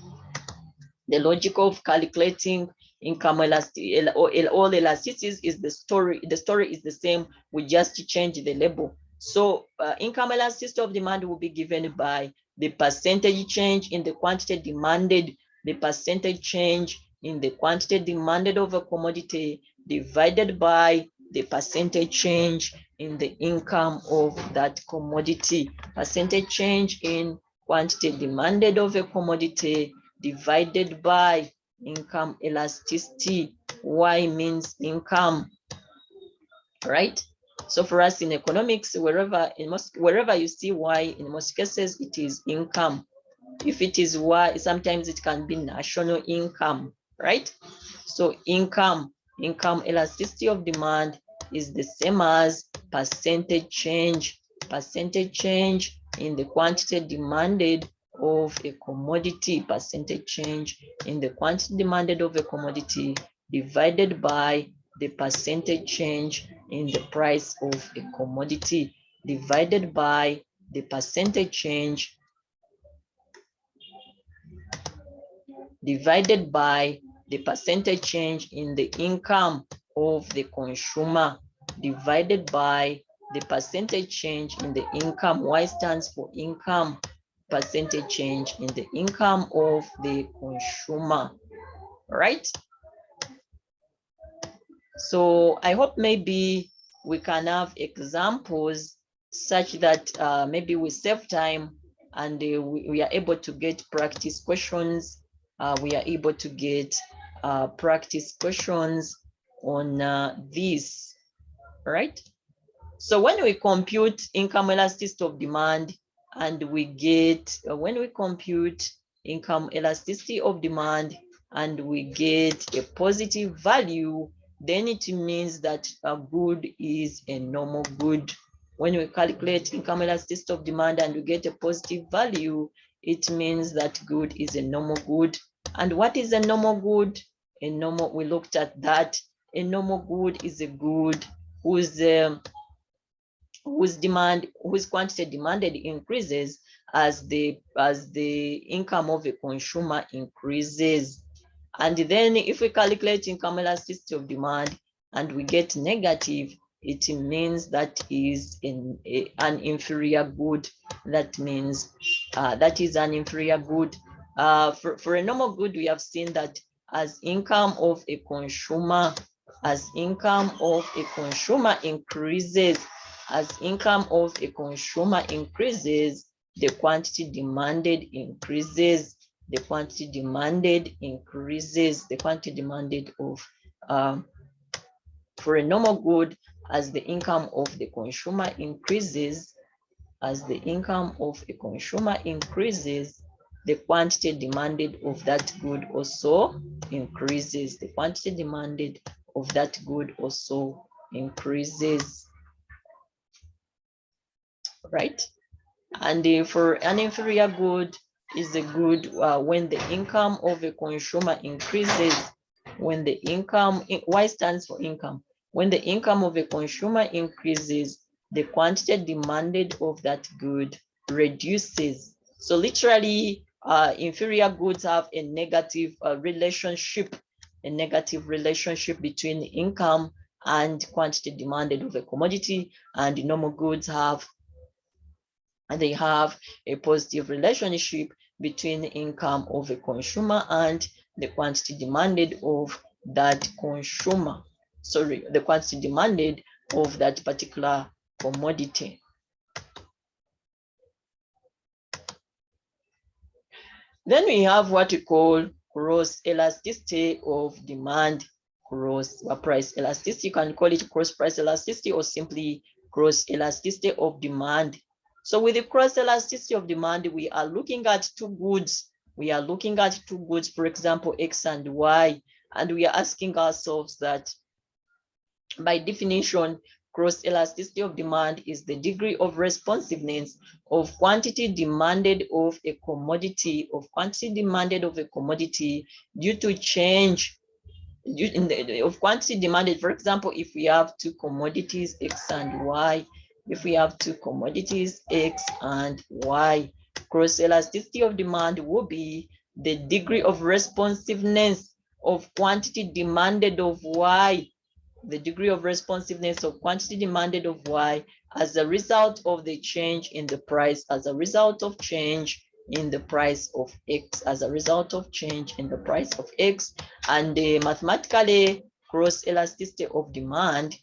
S1: The logic of calculating income elasticity, all elasticities, is the story is the same. We just change the label. So income elasticity of demand will be given by the percentage change in the quantity demanded the percentage change in the quantity demanded of a commodity divided by the percentage change in the income of that commodity. Percentage change in quantity demanded of a commodity divided by income elasticity. Y means income, right? So for us in economics, wherever you see Y, in most cases it is income. If it is Y, sometimes it can be national income, right? So income elasticity of demand is the same as percentage change in the quantity demanded of a commodity, percentage change in the quantity demanded of a commodity divided by the percentage change in the price of a commodity divided by the percentage change divided by the percentage change in the income of the consumer divided by the percentage change in the income. Y stands for income, percentage change in the income of the consumer, right? So I hope maybe we can have examples such that maybe we save time and we are able to get practice questions. We are able to get practice questions on this, right? So when we compute income elasticity of demand and we get, when we compute income elasticity of demand and we get a positive value, then it means that a good is a normal good. When we calculate income elasticity of demand and we get a positive value, it means that good is a normal good. And what is a normal good? A normal, we looked at that. A normal good is a good whose quantity demanded increases as the income of a consumer increases. And then if we calculate income elasticity of demand and we get negative, it means that is an inferior good. That means that is an inferior good. For a normal good, we have seen that as income of a consumer increases, as income of a consumer increases, the quantity demanded increases. The quantity demanded increases. The quantity demanded of for a normal good, as the income of the consumer increases, as the income of a consumer increases, the quantity demanded of that good also increases. The quantity demanded of that good also increases, right? And for an inferior good is a good when the income of a consumer increases. When the income, Y stands for income. When the income of a consumer increases, the quantity demanded of that good reduces. So literally, inferior goods have a negative relationship between income and quantity demanded of a commodity, and normal goods have a positive relationship between the income of a consumer and the quantity demanded of that consumer. Sorry, the quantity demanded of that particular commodity. Then we have what we call cross elasticity of demand. Cross price elasticity, you can call it cross price elasticity or simply cross elasticity of demand. So with the cross elasticity of demand, we are looking at two goods. For example, X and Y, and we are asking ourselves that by definition, cross elasticity of demand is the degree of responsiveness of quantity demanded of a commodity, due to change of quantity demanded. For example, if we have two commodities, X and Y, cross elasticity of demand will be the degree of responsiveness of quantity demanded of Y, the degree of responsiveness of quantity demanded of Y as a result of the change in the price, as a result of change in the price of X as a result of change in the price of X. And the mathematically gross elasticity of demand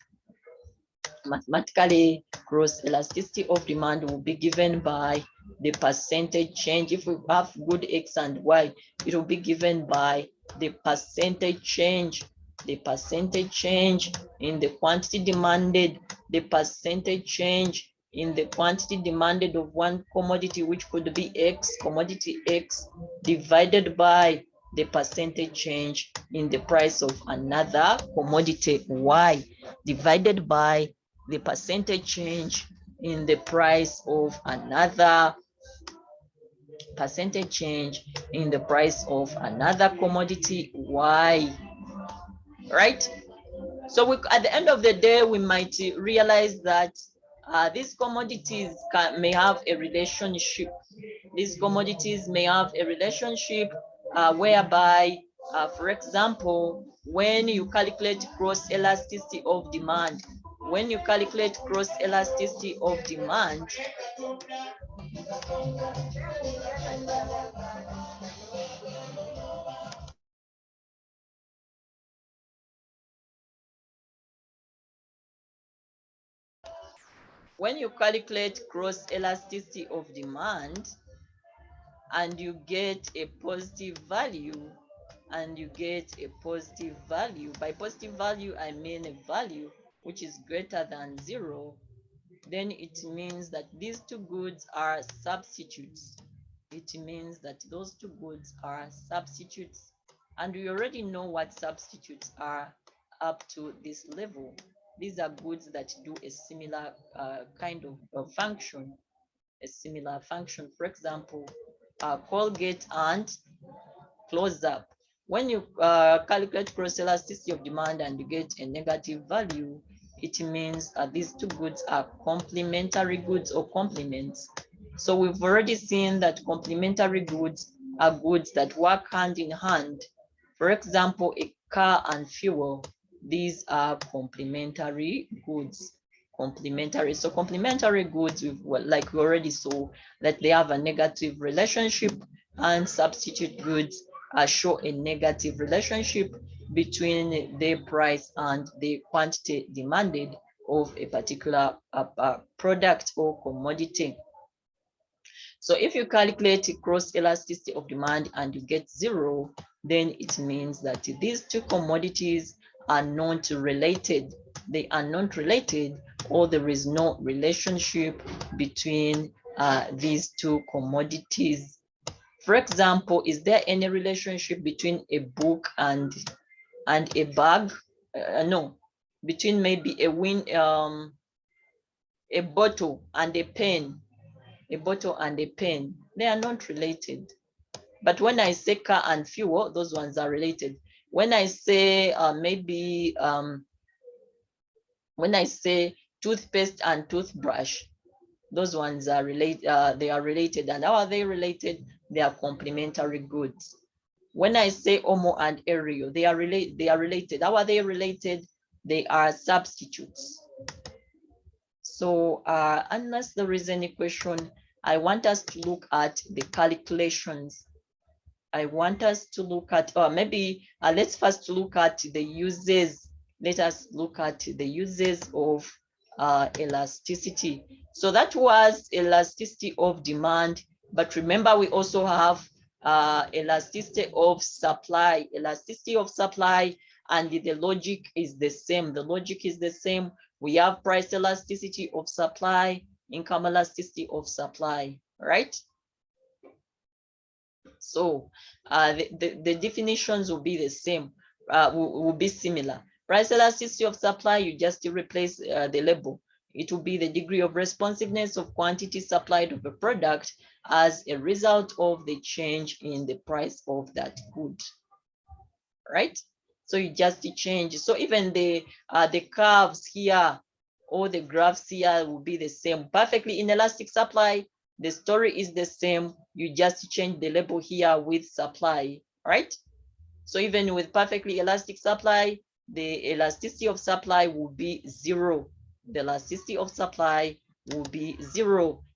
S1: will be given by the percentage change. If we have good X and Y, it will be given by the percentage change in the quantity demanded, the percentage change in the quantity demanded of one commodity, which could be X, commodity X, divided by the percentage change in the price of another commodity Y, divided by the percentage change in the price of another commodity Y, right? So at the end of the day, we might realize that these commodities may have a relationship. Whereby, for example, when you calculate cross elasticity of demand, when you calculate cross elasticity of demand and you get a positive value, by positive value I mean a value which is greater than 0, then it means that these two goods are substitutes. And we already know what substitutes are up to this level. These are goods that do a similar kind of function, For example, Colgate and Close Up. When you calculate cross elasticity of demand and you get a negative value, it means these two goods are complementary goods or complements. So we've already seen that complementary goods are goods that work hand in hand. For example, a car and fuel, these are complementary goods. So complementary goods, like we already saw, that they have a negative relationship, and substitute goods show a negative relationship between the price and the quantity demanded of a particular product or commodity. So if you calculate cross elasticity of demand and you get 0, then it means that these two commodities are not related. Or there is no relationship between these two commodities. For example, is there any relationship between a book and a bag? No. Between maybe a bottle and a pen. They are not related. But when I say car and fuel, those ones are related. When I say when I say toothpaste and toothbrush, those ones are related. They are related. And how are they related? They are complementary goods. When I say Omo and Aereo, they are related. How are they related? They are substitutes. So unless there is any question, I want us to look at the calculations. Let's first look at the uses. Let us look at the uses of elasticity. So that was elasticity of demand. But remember, we also have elasticity of supply. And the logic is the same. We have price elasticity of supply, income elasticity of supply, right? So the definitions will be the same, will be similar. Price elasticity of supply, you just replace the label. It will be the degree of responsiveness of quantity supplied of a product as a result of the change in the price of that good, right? So you just change. So even the curves here or the graphs here will be the same. Perfectly inelastic supply, the story is the same. You just change the label here with supply, right? So even with perfectly elastic supply, the elasticity of supply will be 0.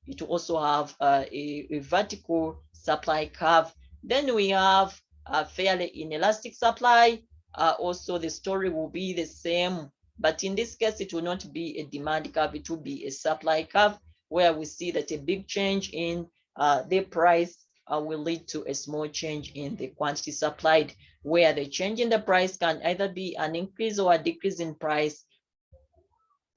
S1: it will also have a vertical supply curve. Then we have a fairly inelastic supply. Also, the story will be the same, but in this case, it will not be a demand curve, it will be a supply curve, where we see that a big change in the price will lead to a small change in the quantity supplied, where the change in the price can either be an increase or a decrease in price,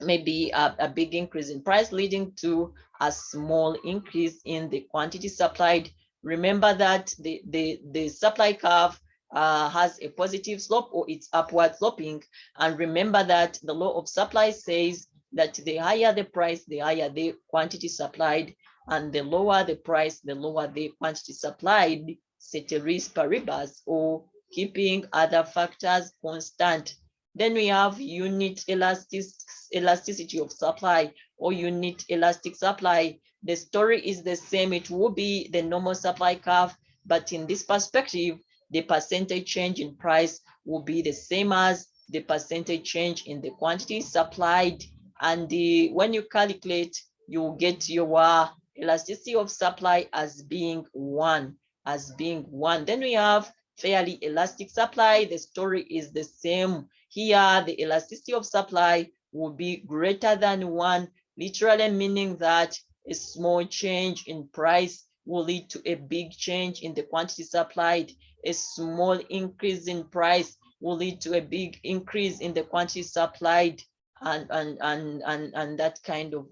S1: maybe a big increase in price leading to a small increase in the quantity supplied. Remember that the supply curve has a positive slope, or it's upward sloping. And remember that the law of supply says that the higher the price, the higher the quantity supplied, and the lower the price, the lower the quantity supplied, ceteris paribus, or keeping other factors constant. Then we have unit elasticity of supply, or unit elastic supply. The story is the same. It will be the normal supply curve, but in this perspective, the percentage change in price will be the same as the percentage change in the quantity supplied. And when you calculate, you get your elasticity of supply as being 1, Then we have fairly elastic supply. The story is the same. Here, the elasticity of supply will be greater than 1, literally meaning that a small change in price will lead to a big change in the quantity supplied. A small increase in price will lead to a big increase in the quantity supplied, and that kind of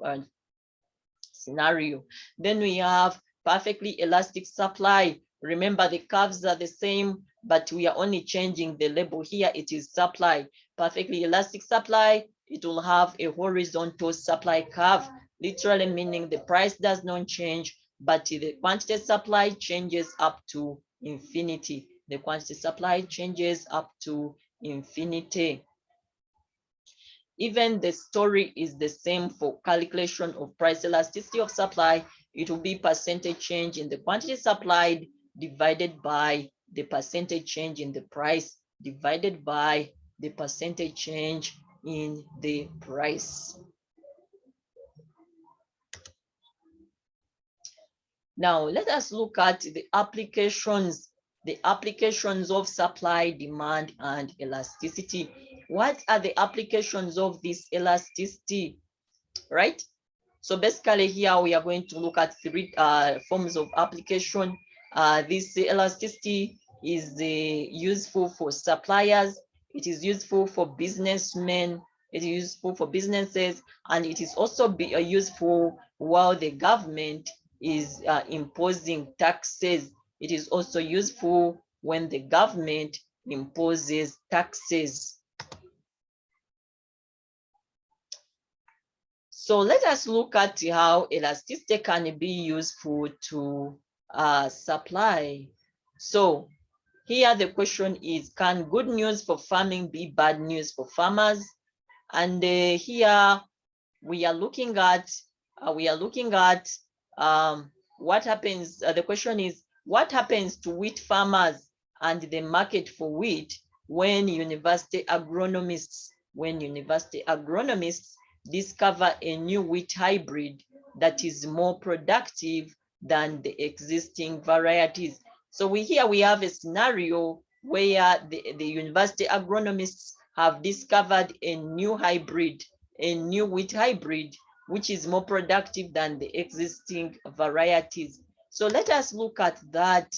S1: scenario. Then we have perfectly elastic supply. Remember, the curves are the same, but we are only changing the label. Here it is supply. Perfectly elastic supply, it will have a horizontal supply curve, literally meaning the price does not change, but the quantity supply changes up to infinity. The quantity supply changes up to infinity. Even the story is the same for calculation of price elasticity of supply. It will be percentage change in the quantity supplied divided by the percentage change in the price divided by the percentage change in the price. Now, let us look at the applications of supply, demand, and elasticity. What are the applications of this elasticity, right? So basically here we are going to look at 3 forms of application. This elasticity is useful for suppliers, it is useful for businessmen, it is useful for businesses, and it is also useful while the government is imposing taxes. It is also useful when the government imposes taxes. So let us look at how elasticity can be useful to supply. So here the question is, can good news for farming be bad news for farmers? And here we are looking at what happens. The question is, what happens to wheat farmers and the market for wheat when university agronomists discover a new wheat hybrid that is more productive than the existing varieties? So we have a scenario where the university agronomists have discovered a new wheat hybrid, which is more productive than the existing varieties. So let us look at that.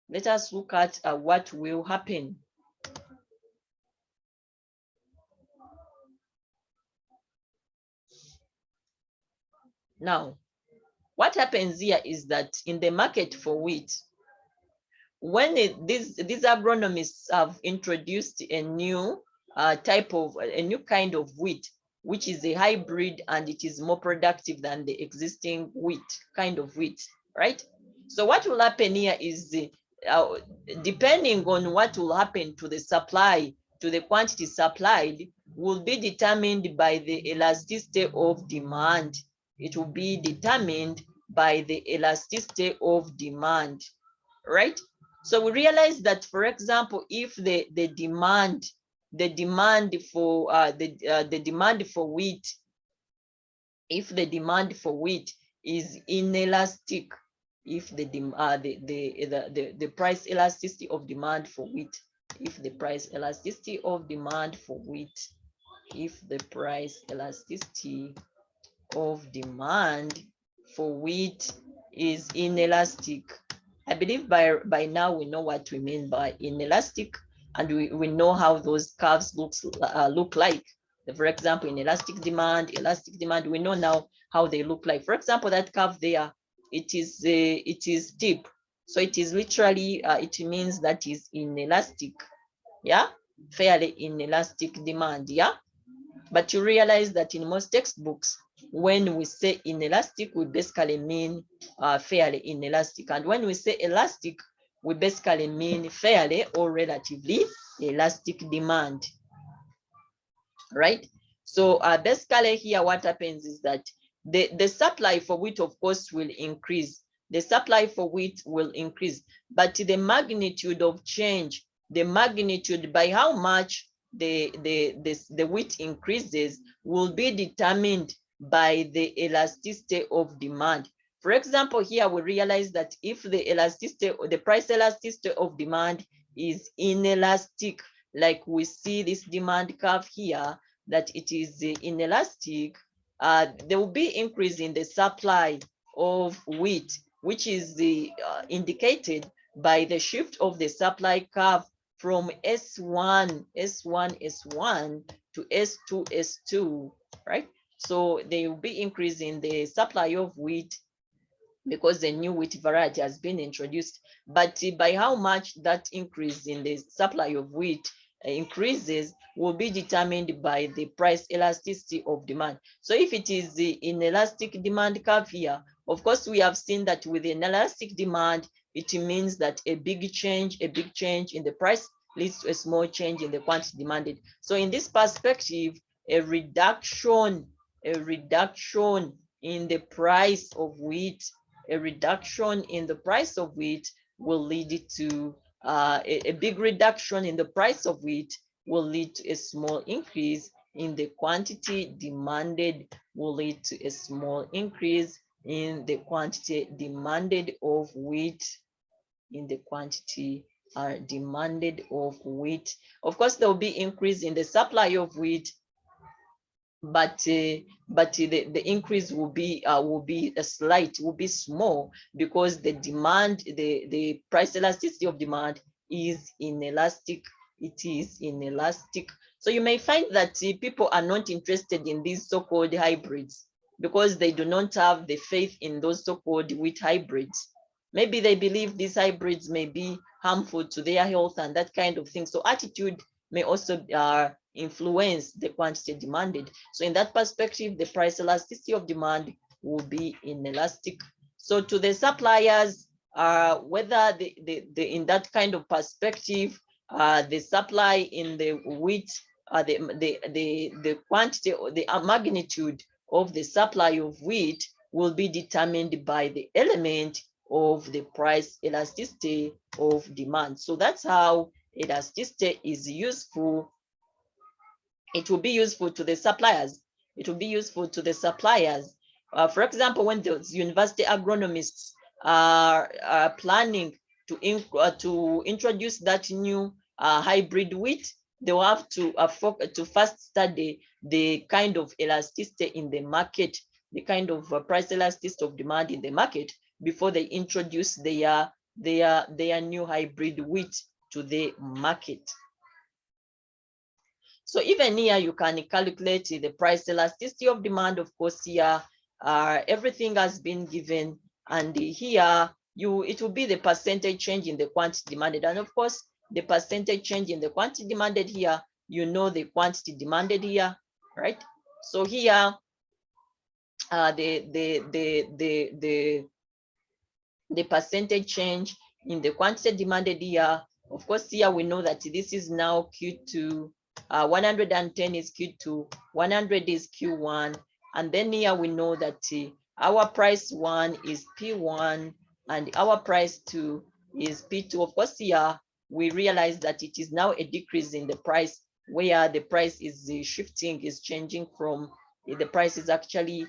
S1: Let us look at what will happen. Now, what happens here is that in the market for wheat, when these agronomists have introduced a new kind of wheat, which is a hybrid, and it is more productive than the existing kind of wheat, right? So what will happen here is, depending on what will happen to the supply, to the quantity supplied, will be determined by the elasticity of demand. It will be determined by the elasticity of demand, right? So we realize that, for example, if the demand for wheat, if the demand for wheat is inelastic if the price elasticity of demand for wheat, if the price elasticity of demand for wheat, if the price elasticity of demand for wheat is inelastic. I believe by now we know what we mean by inelastic, and we know how those curves look like. For example, in elastic demand, we know now how they look like. For example, that curve there, it is steep, so it is literally it means that is inelastic, yeah, fairly inelastic demand, yeah. But you realize that in most textbooks, when we say inelastic, we basically mean fairly inelastic. And when we say elastic, we basically mean fairly or relatively elastic demand, right? So basically here, what happens is that the supply for wheat, of course, will increase. The supply for wheat will increase, but the magnitude of change, the magnitude by how much the wheat increases will be determined by the elasticity of demand. For example, here we realize that if the price elasticity of demand is inelastic, like we see this demand curve here, that it is inelastic, there will be increase in the supply of wheat, which is indicated by the shift of the supply curve from S1 to S2, S2, right? So there will be increase in the supply of wheat because the new wheat variety has been introduced. But by how much that increase in the supply of wheat increases will be determined by the price elasticity of demand. So if it is the inelastic demand curve here, of course, we have seen that with inelastic demand, it means that a big change in the price leads to a small change in the quantity demanded. So in this perspective, a reduction in the price of wheat, a reduction in the price of wheat will lead to a big reduction in the price of wheat will lead to a small increase in the quantity demanded, will lead to a small increase in the quantity demanded of wheat, in the quantity demanded of wheat. Of course, there will be increase in the supply of wheat, but the increase will be a slight, will be small, because the demand, the price elasticity of demand is inelastic. It is inelastic. So you may find that people are not interested in these so-called hybrids because they do not have the faith in those so-called wheat hybrids. Maybe they believe these hybrids may be harmful to their health and that kind of thing. So attitude may also influence the quantity demanded. So in that perspective, the price elasticity of demand will be inelastic. So to the suppliers, whether in that kind of perspective, the supply in the wheat, the quantity or the magnitude of the supply of wheat will be determined by the element of the price elasticity of demand. So that's how elasticity is useful. It will be useful to the suppliers. It will be useful to the suppliers. For example, when those university agronomists are planning to introduce that new hybrid wheat, they will have to first study the kind of elasticity in the market, the kind of price elasticity of demand in the market before they introduce their new hybrid wheat to the market. So even here, you can calculate the price elasticity of demand. Of course, here everything has been given, and here it will be the percentage change in the quantity demanded. And of course, the percentage change in the quantity demanded here, you know the quantity demanded here, right? So here, the percentage change in the quantity demanded here, of course, here we know that this is now Q2, 110 is Q2, 100 is Q1, and then here we know that our price 1 is P1 and our price 2 is P2. Of course, here we realize that it is now a decrease in the price, where the price is shifting, is changing from, the price is actually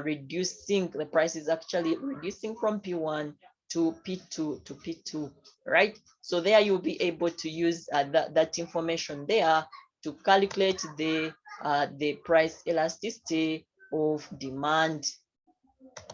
S1: reducing, the price is actually reducing from P1 to P2 to P2, right? So there you'll be able to use that information there to calculate the price elasticity of demand.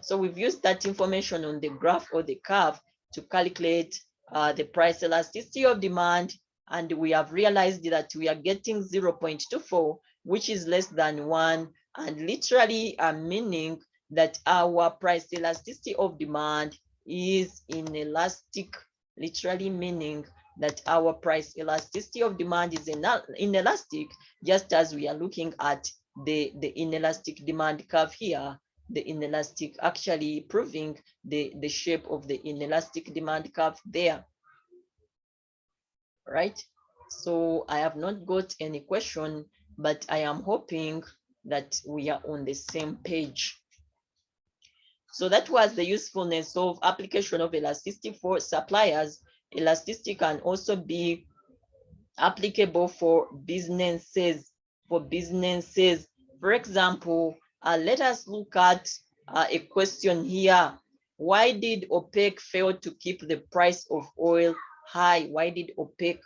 S1: So we've used that information on the graph or the curve to calculate the price elasticity of demand, and we have realized that we are getting 0.24, which is less than 1, and literally meaning that our price elasticity of demand is inelastic, literally meaning that our price elasticity of demand is inelastic, just as we are looking at the inelastic demand curve here, the inelastic, actually proving the shape of the inelastic demand curve there, right? So I have not got any question, but I am hoping that we are on the same page. So that was the usefulness of application of elasticity for suppliers. Elasticity can also be applicable for businesses. For example, let us look at a question here. Why did OPEC fail to keep the price of oil high? Why did OPEC,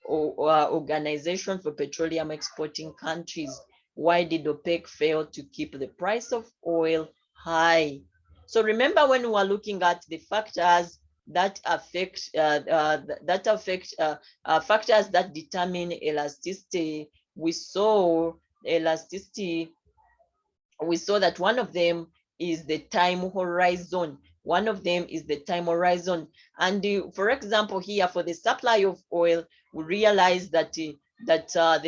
S1: or Organization for Petroleum Exporting Countries, why did OPEC fail to keep the price of oil high? So remember, when we were looking at the factors that affect factors that determine elasticity, we saw elasticity, we saw that one of them is the time horizon. One of them is the time horizon. And for example, here for the supply of oil, we realize that the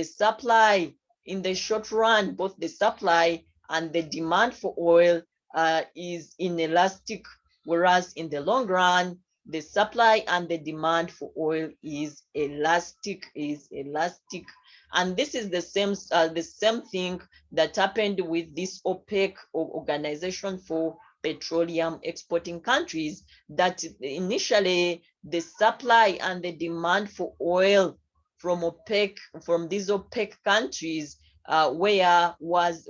S1: supply in the short run, both the supply and the demand for oil is inelastic, whereas in the long run, the supply and the demand for oil is elastic, And this is the same thing that happened with this OPEC, or Organization for Petroleum Exporting Countries, that initially the supply and the demand for oil from OPEC, from these OPEC countries, was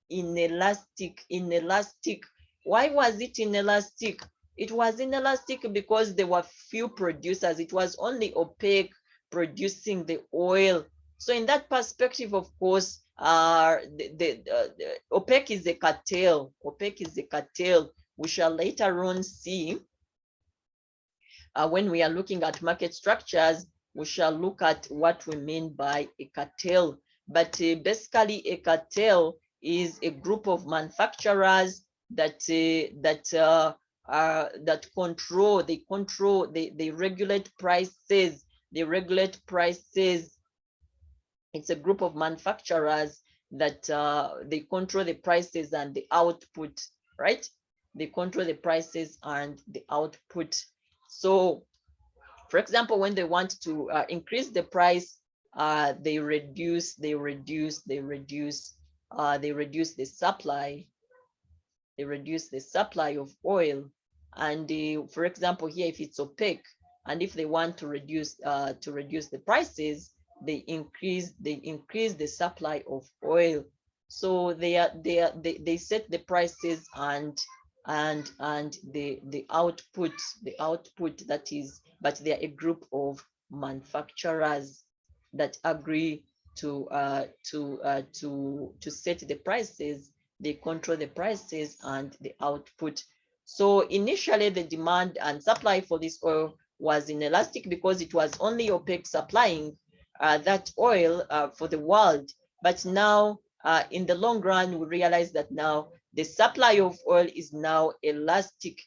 S1: inelastic. Why was it inelastic? It was inelastic because there were few producers. It was only OPEC producing the oil. So in that perspective, of course, the OPEC is a cartel. OPEC is a cartel. We shall later on see, when we are looking at market structures, we shall look at what we mean by a cartel. But basically, a cartel is a group of manufacturers that control, they regulate prices. It's a group of manufacturers that they control the prices and the output, right? They control the prices and the output. So, for example, when they want to increase the price, they reduce the supply. They reduce the supply of oil. And for example, here, if it's OPEC, and if they want to reduce the prices, they increase the supply of oil. So they set the prices and the output, that is, but they are a group of manufacturers that agree to set the prices. They control the prices and the output. So initially, the demand and supply for this oil was inelastic because it was only OPEC supplying that oil for the world. But now, in the long run, we realize that now the supply of oil is now elastic,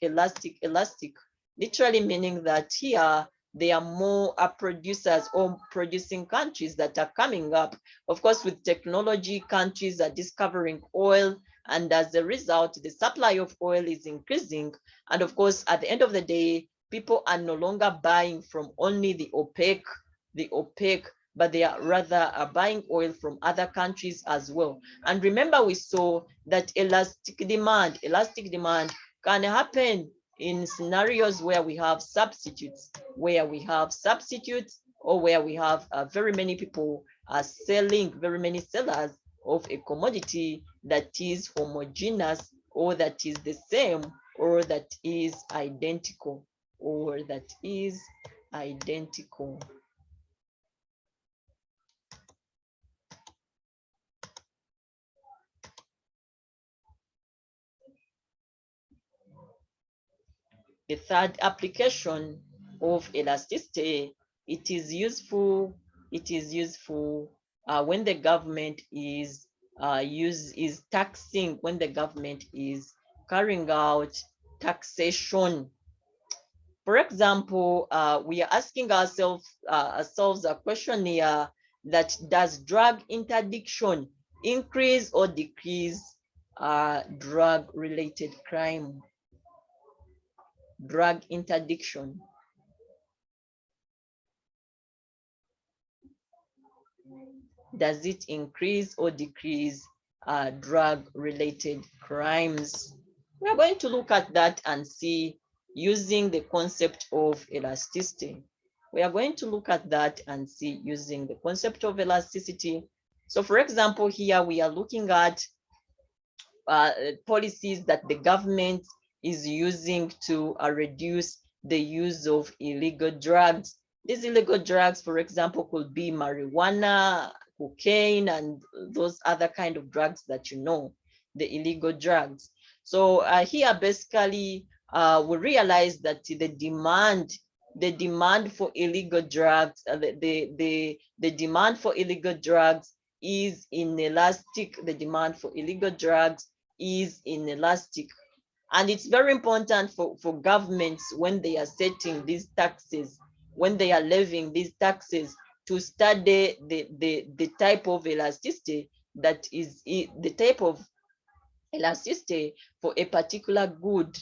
S1: literally meaning that here there are more producers or producing countries that are coming up. Of course, with technology, countries are discovering oil, and as a result, the supply of oil is increasing. And of course, at the end of the day, people are no longer buying from only the OPEC, but they are rather buying oil from other countries as well. And remember, we saw that elastic demand can happen in scenarios where we have substitutes, or where we have very many people selling, very many sellers of a commodity that is homogeneous, or that is the same, or that is identical, or that is identical. The third application of elasticity, it is useful when the government is taxing, when the government is carrying out taxation. For example, we are asking ourselves a question here, that does drug interdiction increase or decrease drug related crime? Drug interdiction. Does it increase or decrease drug-related crimes? We are going to look at that and see, using the concept of elasticity. We are going to look at that and see using the concept of elasticity. So for example, here we are looking at policies that the government is using to reduce the use of illegal drugs. These illegal drugs, for example, could be marijuana, cocaine, and those other kind of drugs that you know, the illegal drugs. So here, basically, we realize that the demand for illegal drugs, the demand for illegal drugs is inelastic. The demand for illegal drugs is inelastic. And it's very important for governments, when they are setting these taxes, when they are levying these taxes, to study the type of elasticity that is the type of elasticity for a particular good.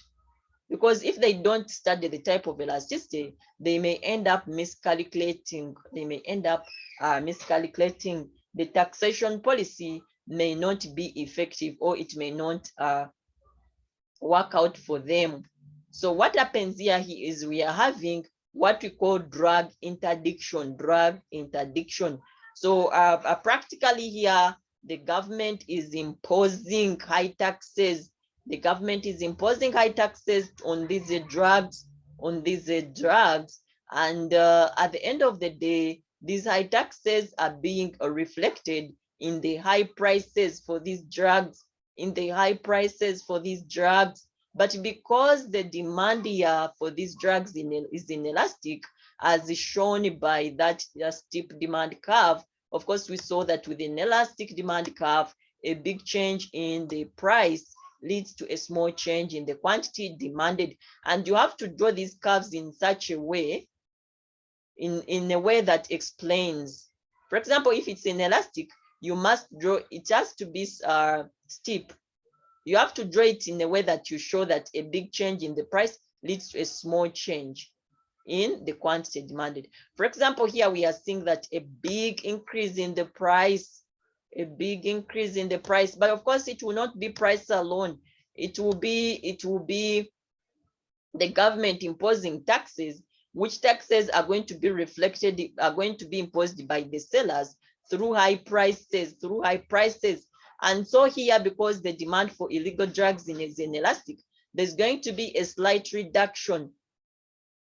S1: Because if they don't study the type of elasticity, they may end up miscalculating. The taxation policy may not be effective, or it may not work out for them. So what happens here is we are having what we call drug interdiction. So practically here, the government is imposing high taxes. The government is imposing high taxes on these drugs, and at the end of the day, these high taxes are being reflected in the high prices for these drugs, But because the demand here for these drugs is inelastic, as shown by that steep demand curve, of course, we saw that with an elastic demand curve, a big change in the price leads to a small change in the quantity demanded. And you have to draw these curves in such a way, in a way that explains. For example, if it's inelastic, you must draw, it has to be steep. You have to draw it in a way that you show that a big change in the price leads to a small change in the quantity demanded. For example, here we are seeing that a big increase in the price, but of course it will not be price alone. It will be the government imposing taxes, which taxes are going to be imposed by the sellers through high prices. And so here, because the demand for illegal drugs is inelastic, there's going to be a slight reduction.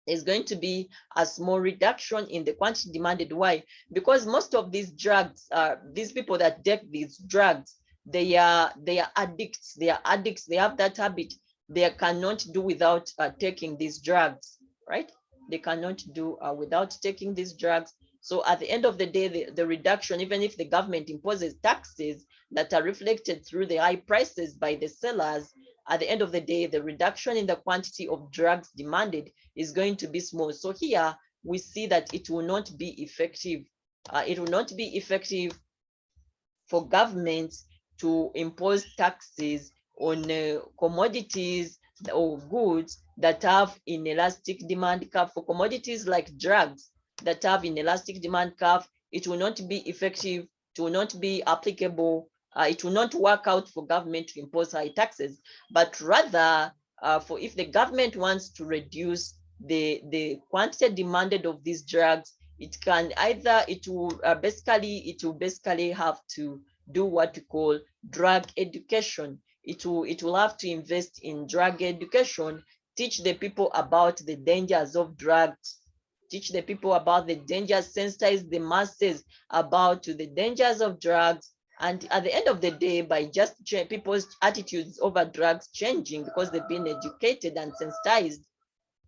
S1: There's going to be a small reduction in the quantity demanded. Why? Because most of these drugs, these people that take these drugs, they are addicts. They have that habit. They cannot do without taking these drugs, right? They cannot do without taking these drugs. So at the end of the day, the reduction, even if the government imposes taxes that are reflected through the high prices by the sellers, at the end of the day, the reduction in the quantity of drugs demanded is going to be small. So here we see that it will not be effective. It will not be effective for governments to impose taxes on commodities or goods that have inelastic demand curve. For commodities like drugs that have inelastic demand curve, it will not be effective, it will not be applicable, it will not work out for government to impose high taxes, but rather for if the government wants to reduce the quantity demanded of these drugs, it will basically have to do what we call drug education. It will have to invest in drug education, teach the people about the dangers of drugs, teach the people about the dangers, sensitize the masses about the dangers of drugs. And at the end of the day, by just people's attitudes over drugs changing because they've been educated and sensitized,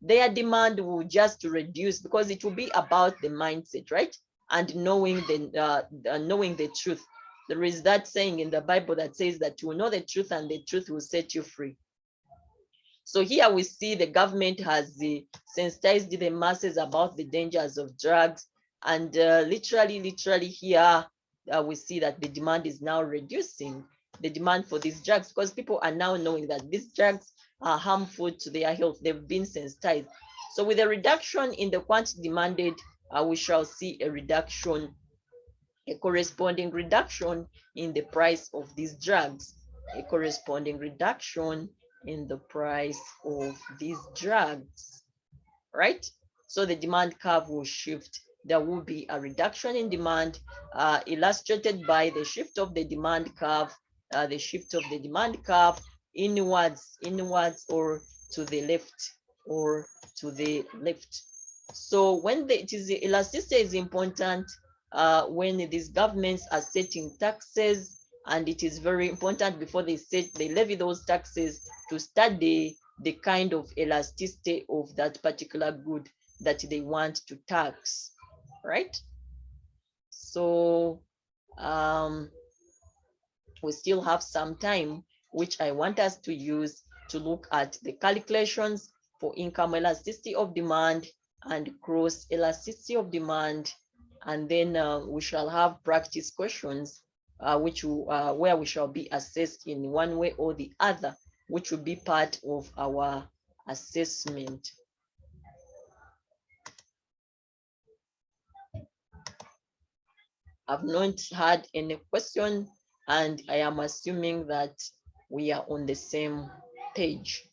S1: their demand will just reduce, because it will be about the mindset, right? And knowing the truth. There is that saying in the Bible that says that you will know the truth and the truth will set you free. So here we see the government has sensitized the masses about the dangers of drugs, and literally here we see that the demand is now reducing, the demand for these drugs, because people are now knowing that these drugs are harmful to their health. They've been sensitized. So with a reduction in the quantity demanded, we shall see a reduction, a corresponding reduction in the price of these drugs, a corresponding reduction in the price of these drugs, right? So the demand curve will shift. There will be a reduction in demand, illustrated by the shift of the demand curve, inwards, or to the left, or to the left. So when elasticity is important when these governments are setting taxes, and it is very important before they levy those taxes to study the kind of elasticity of that particular good that they want to tax, right? So we still have some time, which I want us to use to look at the calculations for income elasticity of demand and gross elasticity of demand. And then we shall have practice questions, where we shall be assessed in one way or the other, which will be part of our assessment. I've not had any question, and I am assuming that we are on the same page.